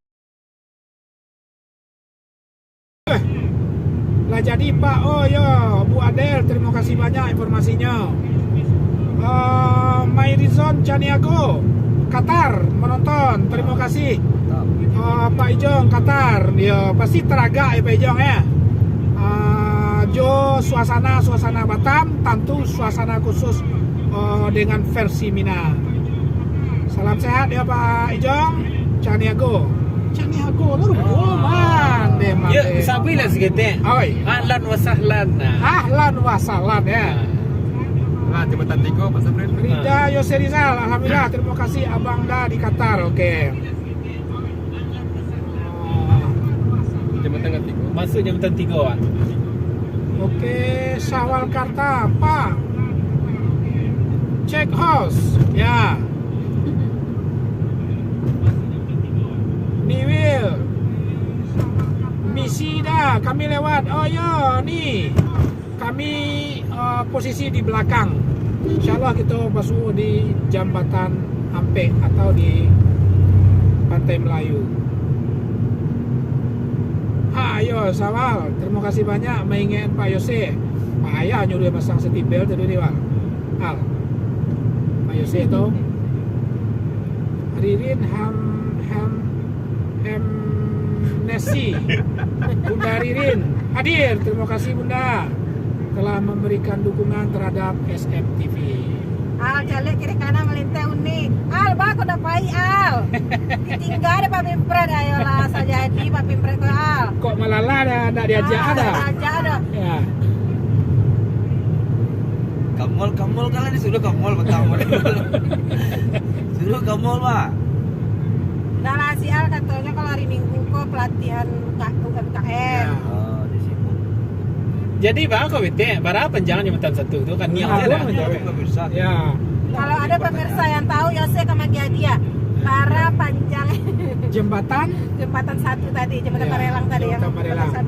Lah jadi Pak, oh ya Bu Adel, terima kasih banyak informasinya. Mairizon Caniago, Qatar menonton, terima kasih. Pak Ijong Qatar, ya pasti teragak ya Pak Ijong ya. Jo suasana Batam, tentu suasana khusus dengan versi Mina. Salam sehat ya Pak Ijong. Caniago lu man deh man. Ya, sabilah sikit. Oi. Ahlan wa sahlan. Ahlan wa sahlan ya. Jembatan 3 Pak Sabrin. Rida Yose Rizal, alhamdulillah, terima kasih Abang Da di Qatar. Oke. Jembatan 3. Masuk jembatan 3 Oke, Sawalkarta, Pak. Check house. Ya. Niwil. Misida, kami lewat. Oh ya, nih. Kami posisi di belakang. Insyaallah kita masuk di jembatan Ampek atau di Pantai Melayu. Ayo Sawal, terima kasih banyak mengingat Pak Yose. Pak Ayah nyuruh pasang setibel tadi dia Pak Yose itu. Ririn Nesi, Bunda Ririn hadir. Terima kasih Bunda telah memberikan dukungan terhadap SMTV. Al jalur kiri kanan melintas unik. Al bak udah pai Al. Ditinggal ada Pak Pimpret, ayolah saja di Pak Pimpret ke Al. Kok malah ada diajak ada? Diajak ada. Ya. Kamol kalian disuruh kamol pertama. Suruh kamol Pak. Nah lah si Al katanya kalau hari Minggu kok pelatihan UMKM. Oh, di situ. Jadi bang kau bete, bara panjangan jembatan 1 itu kan niat ada. Ya. Kalau ada pemirsa yang tahu Yose sama dia para panjang Jembatan 1 tadi, jembatan Ya, Parelang tadi yang jembatan Parelang. jembatan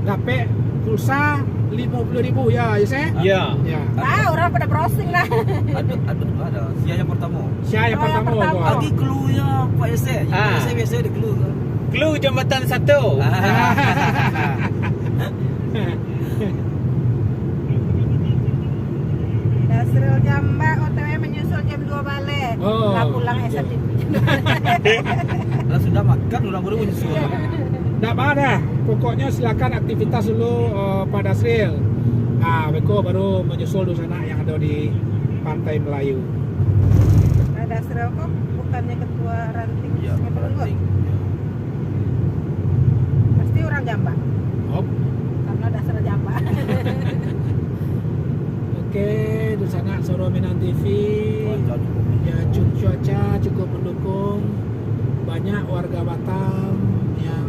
1. Dapat pulsa 50.000 ya, Yose? Ya. Ya. Orang pada browsing lah. Ada. Sia yang pertama. Siapa yang Oh, yang pertama? pertama. Bang? Lagi clue-nya Pak Yose. Pak Yose biasa ada clue kan. Clue jembatan 1. Dasril Jambak OTW menyusul jam 2 balik. Oh. Lah pulang S1. Lah sudah makan orang baru menyusul. Tak apa. Pokoknya silakan aktivitas dulu pada Dasril. Nah, Beko baru menyusul di sana yang ada di Pantai Melayu. Nah, Dasril kok bukannya ketua ranting Iya, ranting. pasti orang Jambak Hop. karena Raja Ampat. Oke, di sana Suara Minang TV. Ya, cuaca cukup mendukung. Banyak warga Batam yang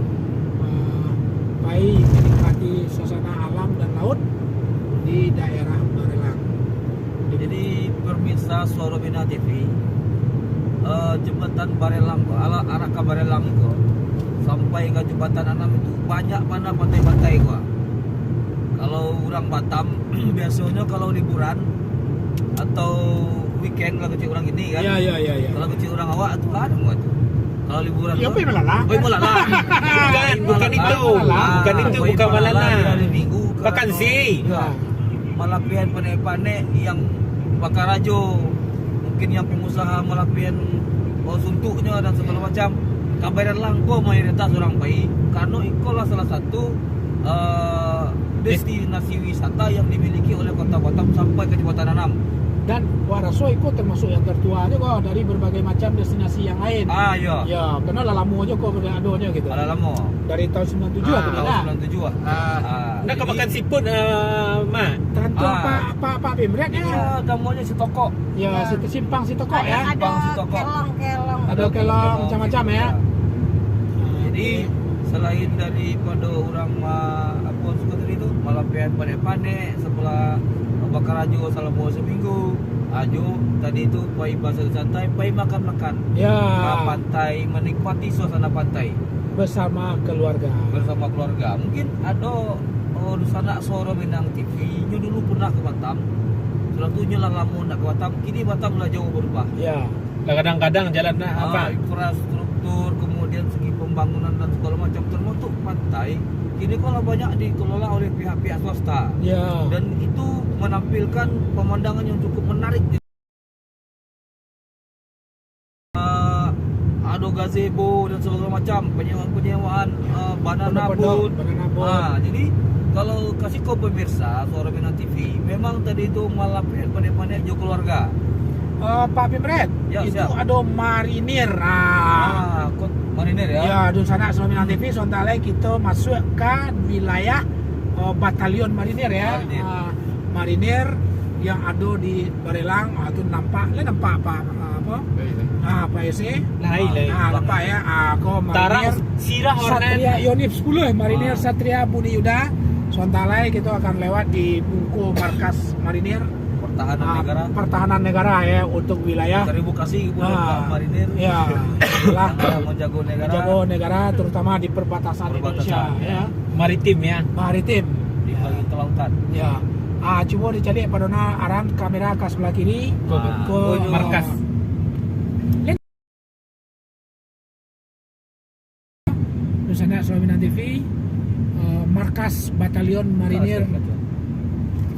baik menikmati suasana alam dan laut di daerah Barelang. Jadi pemirsa Suara Minang TV, jembatan Barelang arah ke Barelang itu sampai ke jembatan 6 itu banyak mana pantai-pantai gua. Kalau orang Batam biasanya kalau liburan atau weekend kalau kecil orang ini kan. Iya. Kalau kecil orang awak itu ada mau tuh. Kalau liburan Ya, tuh, pergi Malala. Malala. Bukan itu. Bukan itu, bukan Malala. Hari Minggu. Vakansi. Ya. Malapian panek-panek yang Bakarajo, mungkin yang pengusaha malapian suntuknya dan segala macam. Kabaran langko mayoritas orang baik karena ikolah salah satu destinasi wisata yang dimiliki oleh Kota Batam sampai ke Jembatan 6. Dan Waraso itu termasuk yang tertua juga dari berbagai macam destinasi yang lain. Iya. Ya, karena lalamu aja kok berada gitu. Ada lama. Dari tahun 97 atau tidak? Tahun 97. Nak kau makan siput, Mak? Tentu Pak Pimret ya. Iya, namanya si toko. Ya, situ simpang si toko ya. Bang si Ada toko. kelong-kelong. Ada kelong macam-macam ya. Jadi selain daripada orang apa suka tadi itu malapian panek-panek sebelah Bakarajo selama seminggu. Ajo tadi itu pai bahasa santai, pai makan-makan. Ya. Ke pantai, menikmati suasana pantai Bersama keluarga. bersama keluarga. Mungkin ada di sana Suara Minang TV. Nyu dulu pernah ke Batam. Sudah tu nyu lama nak ke Batam. Kini Batam lah jauh berubah. Ya. Kadang-kadang jalan apa? Infrastruktur, kemudian segi pembangunan dan segala macam termasuk pantai. Kini kalau banyak dikelola oleh pihak-pihak swasta. Ya. Dan itu menampilkan pemandangan yang cukup menarik. Ada gazebo dan segala macam, penyewaan banana boat. Banana boat. Jadi kalau kasih kau pemirsa Suara Minang TV, memang tadi itu malam panek-panek jo keluarga. Pak Pimret, Ya, itu siap. ada marinir. Kok marinir ya? Ya, di sana Suara Minang TV, sontalai kita masuk ke wilayah batalion marinir ya. Marinir. Marinir yang ada di Barelang, itu nampak Pak apa? Pak Ese. Lain. Nampak ya. Kau Tarak marinir sirah Satria orang. Yonif 10, marinir Satria Budi Yuda. Sontalai kita akan lewat di Bungku markas marinir Pertahanan negara. pertahanan negara ya untuk wilayah Terima kasih kepada Pak Marinir. ya itulah yang menjaga negara. menjaga negara terutama di perbatasan Indonesia ya Maritim ya. maritim Di bagian kelautan. ya coba dicari padona aran kamera ke sebelah kiri ke Markas. Nusana Suara Minang TV markas batalion marinir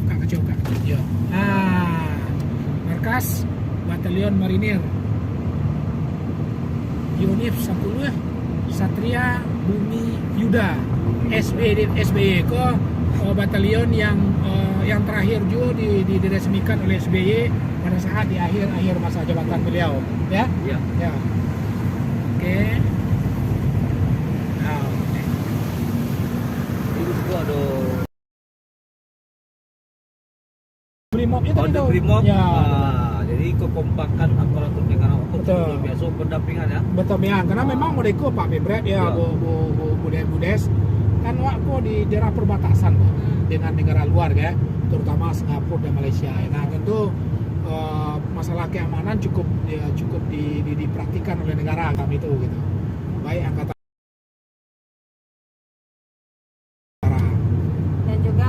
Kak kecil ya. Markas batalion marinir Yonif 10 ya. Satria Bumi Yuda SBY ke batalion yang terakhir juga diresmikan oleh SBY pada saat di akhir masa jabatan beliau ya. Iya. Ya. Oke. Nah, Itu juga ada Brimobnya tadi Ada tuh. Brimob. Ya. Jadi kekompakan aparatur negara Betul. luar biasa pendampingan ya. Betul ya, karena memang mereka Pak Pimret ya, Ya. Budes kan waktu di daerah perbatasan Pak, dengan negara luar ya, terutama Singapura dan Malaysia. Nah tentu masalah keamanan cukup diperhatikan oleh negara kami itu gitu. Baik angkatan Dan juga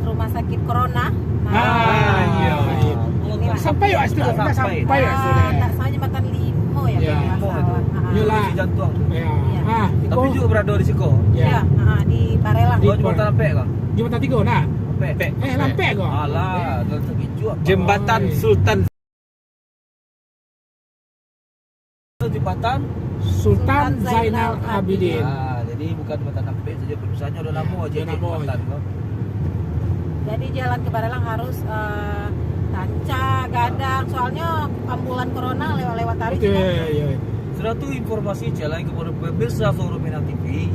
rumah sakit corona. iya. Inilah. Sampai yuk Sampai. sampai yuk Tak salah jembatan Limo ya. Ya. kalau nggak salah. Yolah. Si jantung. Ya. Iya. Tapi juga berada di Siko. Ya, di Barelang. Di- Di jembatan Ampek kah? Jembatan 3 nah. Ampek. Lampek kok. Alah, jantung hijau. Jembatan Sultan. Jembatan. Sultan Zainal Abidin. Jadi bukan jembatan Ampek saja, perusahaannya udah nama aja Udah nama jembatan. aja. kok. Jadi jalan ke Barelang harus Tanca, Gadang. Soalnya ambulan corona lewat tadi Oke, juga. iya. Sudah tuh informasi jalan kepada pemirsa Suara Minang TV.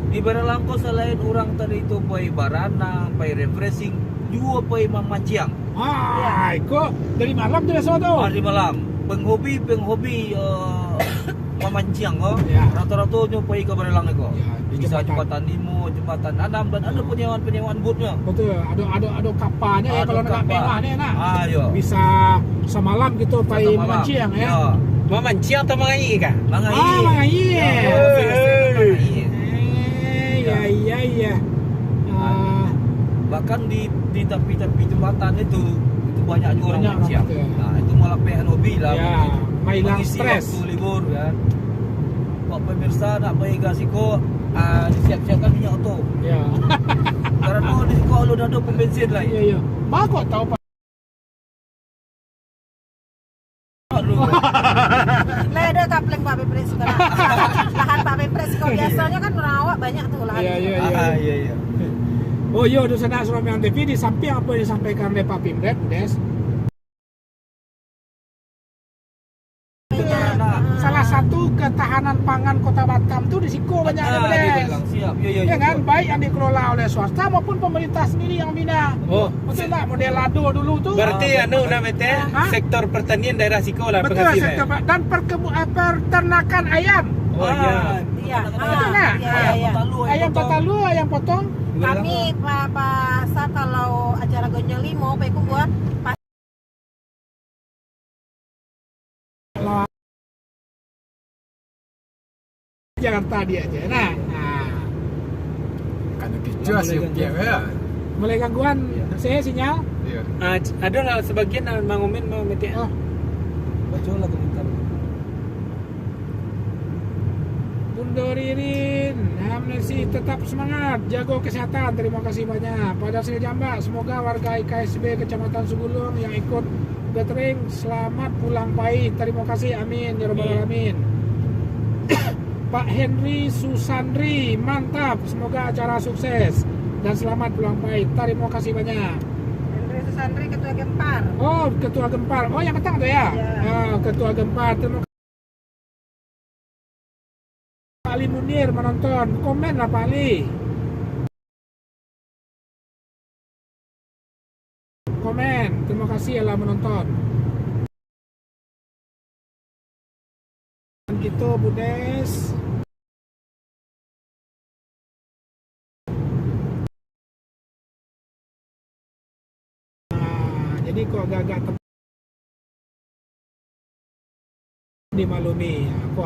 Di Baralangko selain orang tadi itu pai baranang, pai refreshing, juga pai mamanciang. Ah, kok dari malam tuh biasa tuh. Hari malam, penghobi mamanciang kok. Ya. Rata-rata nyo pai ke Baralang kok. Ya, di Bisa jembatan. jembatan Limo, jembatan Anam dan ada penyewaan bootnya. Betul, ada kapalnya ya Ada kalau nak kapal. mewah nih nak. Ah, iya. Bisa semalam gitu pai Satu malam. mancing ya. Memancing atau mengayi kah? Mangai. Ah, mangai. Mangai. Iya. Ah, Bahkan di tepi-tepi jembatan itu banyak juga orang Banyak manciang. orang, betul. Nah, itu malah pihak hobi lah. Ya, hilang Mengisi stres. waktu libur kan. Pak pemirsa nak pergi ke Siko, disiap-siapkan minyak auto. ya. Karena di Siko lu dah ada pom bensin lah. Iya. Bah kok tahu Pak? Lah ada kapleng Pak Pepres sekarang. Lahan Pak Pepres kok biasanya kan merawat banyak tuh lahan. Iya. Iya. Oh iya, di sana Surabaya TV di samping apa yang disampaikan oleh Pak Pimret, Des. Salah satu ketahanan pangan Kota Batam tuh di Siko banyak ada, Des. Dipegang siap. Iya. Ya kan, baik yang dikelola oleh swasta maupun pemerintah sendiri yang bina. Oh, Betul tak model Lado dulu tuh? berarti namanya Hah? sektor pertanian daerah Siko lah Betul, penghasilan. sektor dan peternakan ayam. Oh iya. Iya. Betul tak? Iya. Ayam patalu, ayam potong. Kami Pak Sa kalau acara Gonjol Limo, Pak Iku buat Jakarta dia aja. Nah. Kan kicau sih ya. Mulai gangguan saya sinyal. Iya. Ada lah sebagian mangumin mau metik. Oh, Baca lah komentar. Bunda Ririn, Amnesi tetap semangat, jago kesehatan. Terima kasih banyak. Pada Sri Jambak, semoga warga IKSB Kecamatan Sugulung yang ikut gathering selamat pulang baik. Terima kasih, amin ya rabbal alamin. Pak Henry Susandri, mantap. Semoga acara sukses dan selamat pulang baik. Terima kasih banyak. Andre Susandri Ketua Gempar. Oh, Ketua Gempar. Oh, yang petang tuh ya? Ya. Ah, Ketua Gempar. Terima kasih. Pak Ali Munir menonton. Komen lah Pak Ali. Komen. Terima kasih ya lah menonton. Dan gitu Budes. Nah, jadi kok agak-agak dimaklumi. Aku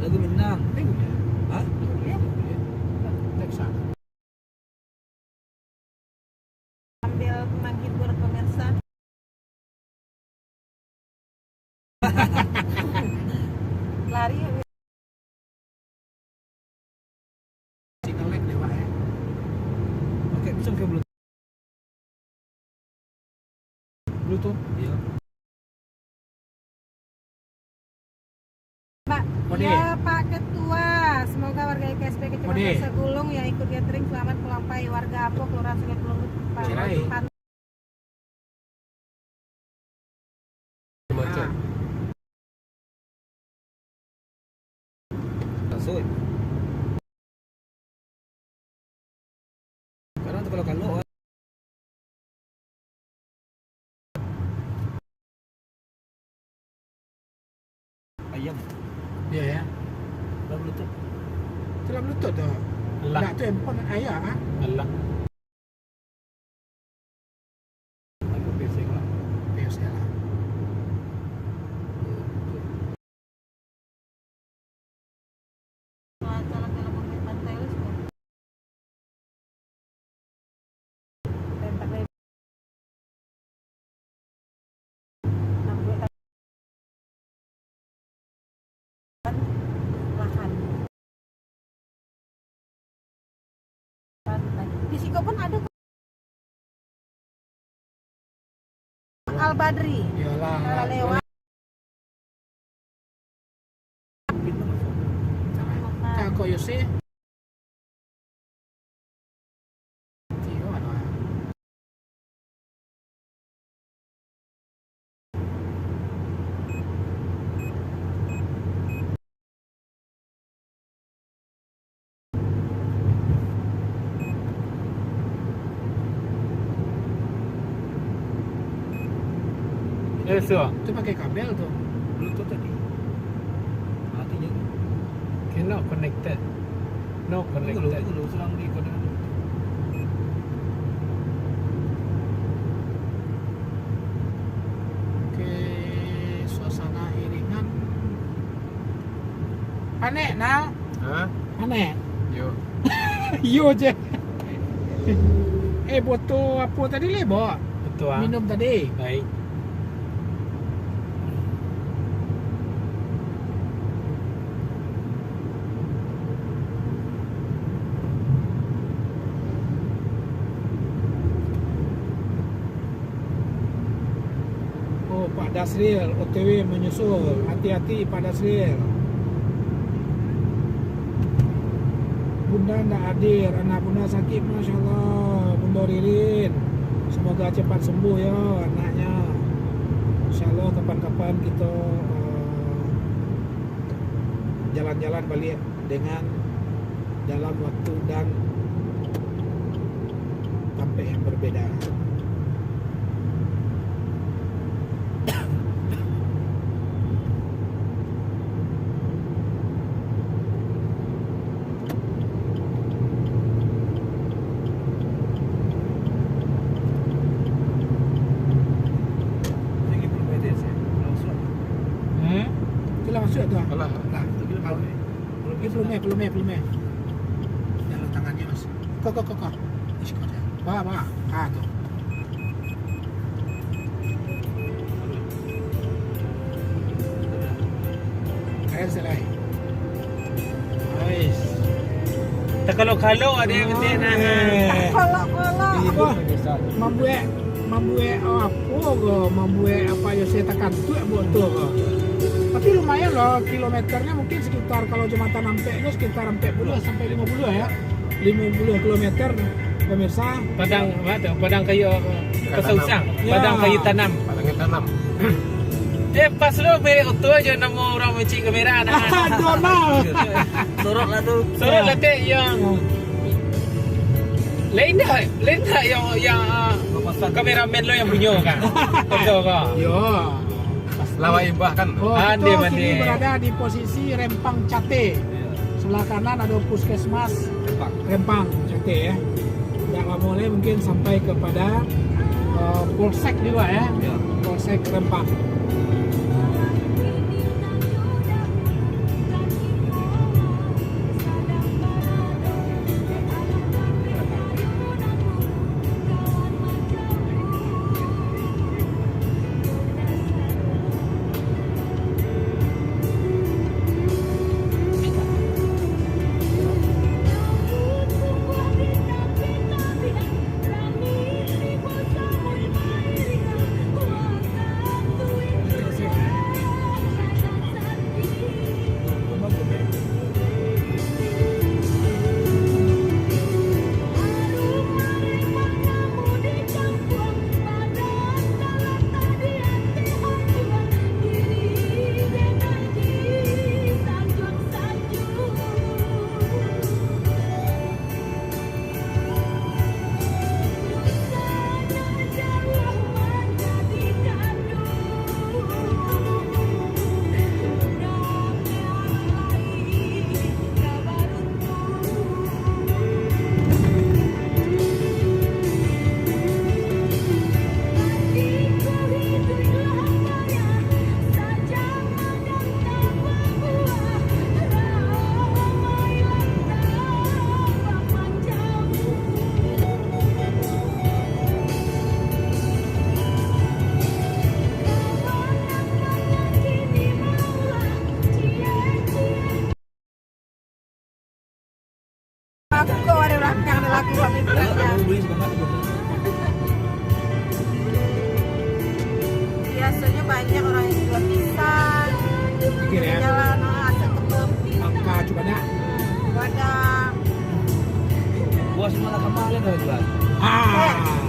Lagu Minang. Hah? Sambil menghibur pemirsa. Lari ya. Singelek deh Pak ya. Oke, bisa ke Bluetooth. Bluetooth. Iya. Pak, Mode. ya Pak Ketua, semoga warga IKSP Mode. Kecamatan Segulung yang ikut gathering selamat pulang baik. Warga Apo, Kelurahan Sungai Peluru, Cirai. Macam. Tasuk. Karena tuh kalau ayam Iya ya. dan Bluetooth. Telah Bluetooth tuh. Allah. Nak tu handphone ayah ah. Allah. Aku PC lah. Biasa lah. Jalan-jalan pantai lu semua. Tempat lain. Lahan. Pantai. Di Siko pun ada kok. Al Badri. Iyalah. Kalau lewat Tak kau Yose. So, Itu pakai kabel tuh. Bluetooth tadi. Matinya. cannot connected. No connected. Dulu selang di kode. Oke, suasana iringan. Panek nah, Hah? panek. Yo. Yo je. Botol apa tadi le bawa? Betul ah. Minum tadi. Baik. Oh, Pak Dasril OTW menyusul. Hati-hati Pak Dasril. Bunda ndak hadir, anak bunda sakit, masya Allah. Bunda Ririn, semoga cepat sembuh ya anaknya. Insya Allah kapan-kapan kita jalan-jalan balik dengan dalam waktu dan tempat yang berbeda. Itulah masuk tu. Alah. Lah, belum. Jalan tangannya mas. Kok. Bawa. Ah tu. Air selai. Ais. Tak kalau ada yang penting nah. Kolok-kolok. Membuat apa ke? Membuat apa yang saya tekan tu betul ke? Tapi lumayan loh, kilometernya mungkin sekitar kalau jembatan Ampek itu sekitar 40 sampai 50 ya. 50 kilometer pemirsa. Padang kayu kesausang. Ya. Padang kayu tanam. Padangnya tanam. Pas lu beli auto aja nama orang mencik kamera nah. Donald. Sorot lah tu. Sorot lah teh yang lain dah yang kameramen lo yang punya kan. Betul ke? Yo. Lawa Imbah kan. Oh, Ande, kita ande. kini berada di posisi Rempang Cate. Sebelah kanan ada puskesmas Rempang Cate ya. Yang mulai mungkin sampai kepada Polsek juga ya. Polsek Rempang. Aku ada belakang ada lagu kami biasanya banyak orang yang jual pisang Pikir ya. jalan asal ketemu Angka cubanya. wadah Buah semalam kemarin dah jual.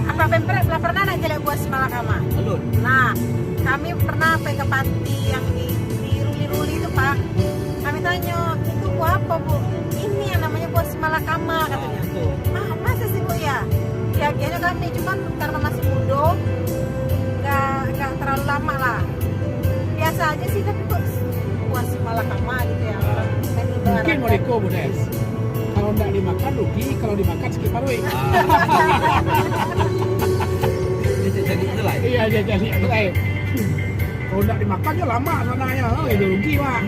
apa belum pernah nak jalan buah semalakama. Alun. Nah kami pernah pergi ke panti yang di Ruli-Ruli itu Pak. Kami tanya itu buah apa Bu? Ini yang namanya buah semalakama katanya. Masa sih Bu ya? Ya kayaknya kami cuman karena masih muda nggak terlalu lama lah. Biasa aja sih, tapi kok puas malah lama gitu ya. Mungkin Moriko Budes. Kalau nggak dimakan rugi, kalau dimakan skip parwe. Jadi itulah. Iya, jadi lain. Kalau nggak dimakan ya lama sananya, itu rugi Pak.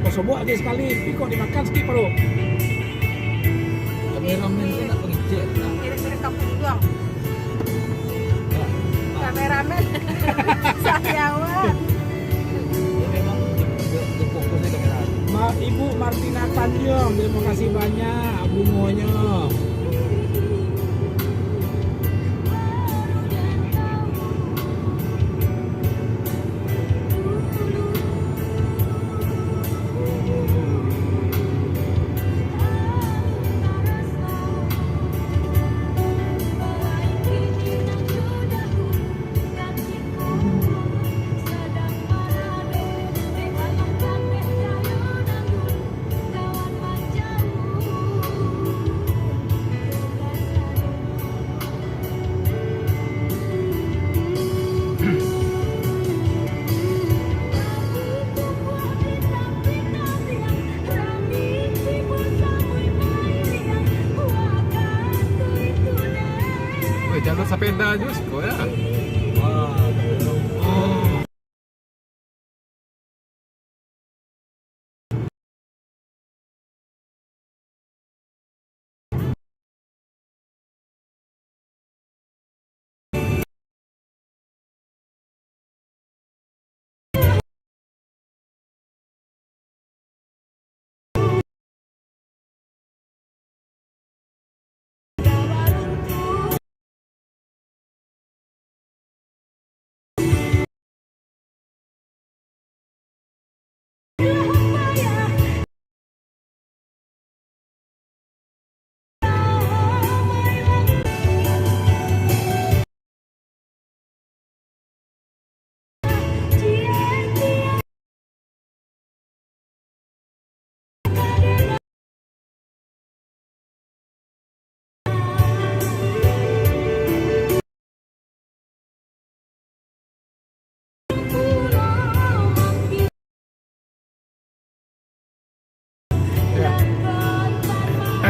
Kau sobok aja sekali, tapi kok dimakan skip parwe. Kameramen itu nak pengecek. Kira-kira kampung doang. Kameramen, sariawan. Memang fokusnya kameramen. Ibu Martina Tanjung, terima kasih banyak bungonya. Jalur sepeda juga ya.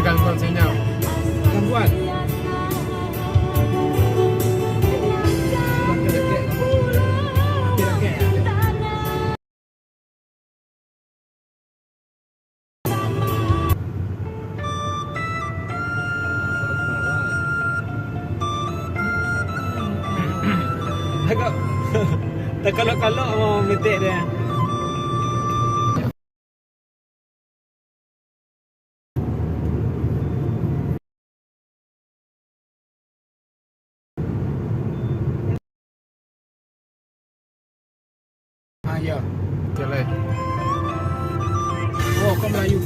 Gangguan sinyal. Gangguan. Tak kalau mau mitik dia. Ya. Jelek. Oh, kau Melayu.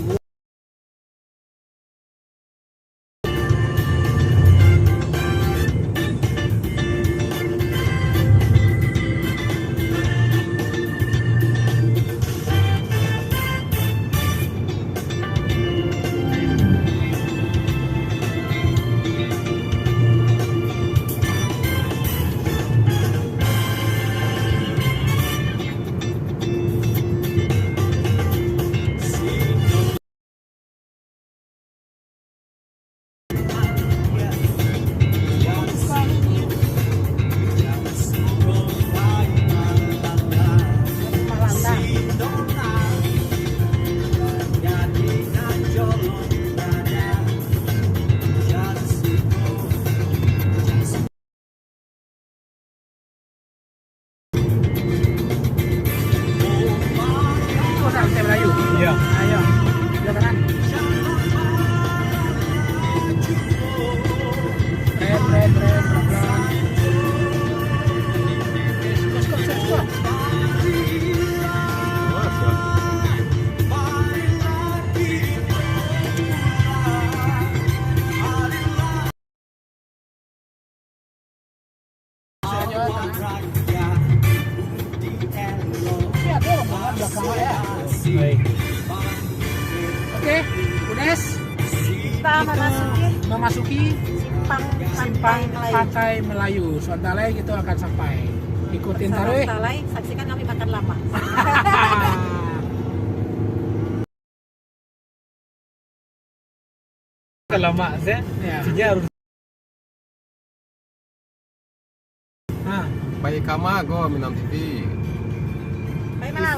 Baik. Oke, Budes, Kita memasuki simpang simpang Melayu. Pantai Melayu. Sebentar lagi kita akan sampai. Ikutin Salam taruh. talai, saksikan kami makan lama. Kalau mak saya, Ya. dia harus Nah. Baik kama go minum TV. Baik malam.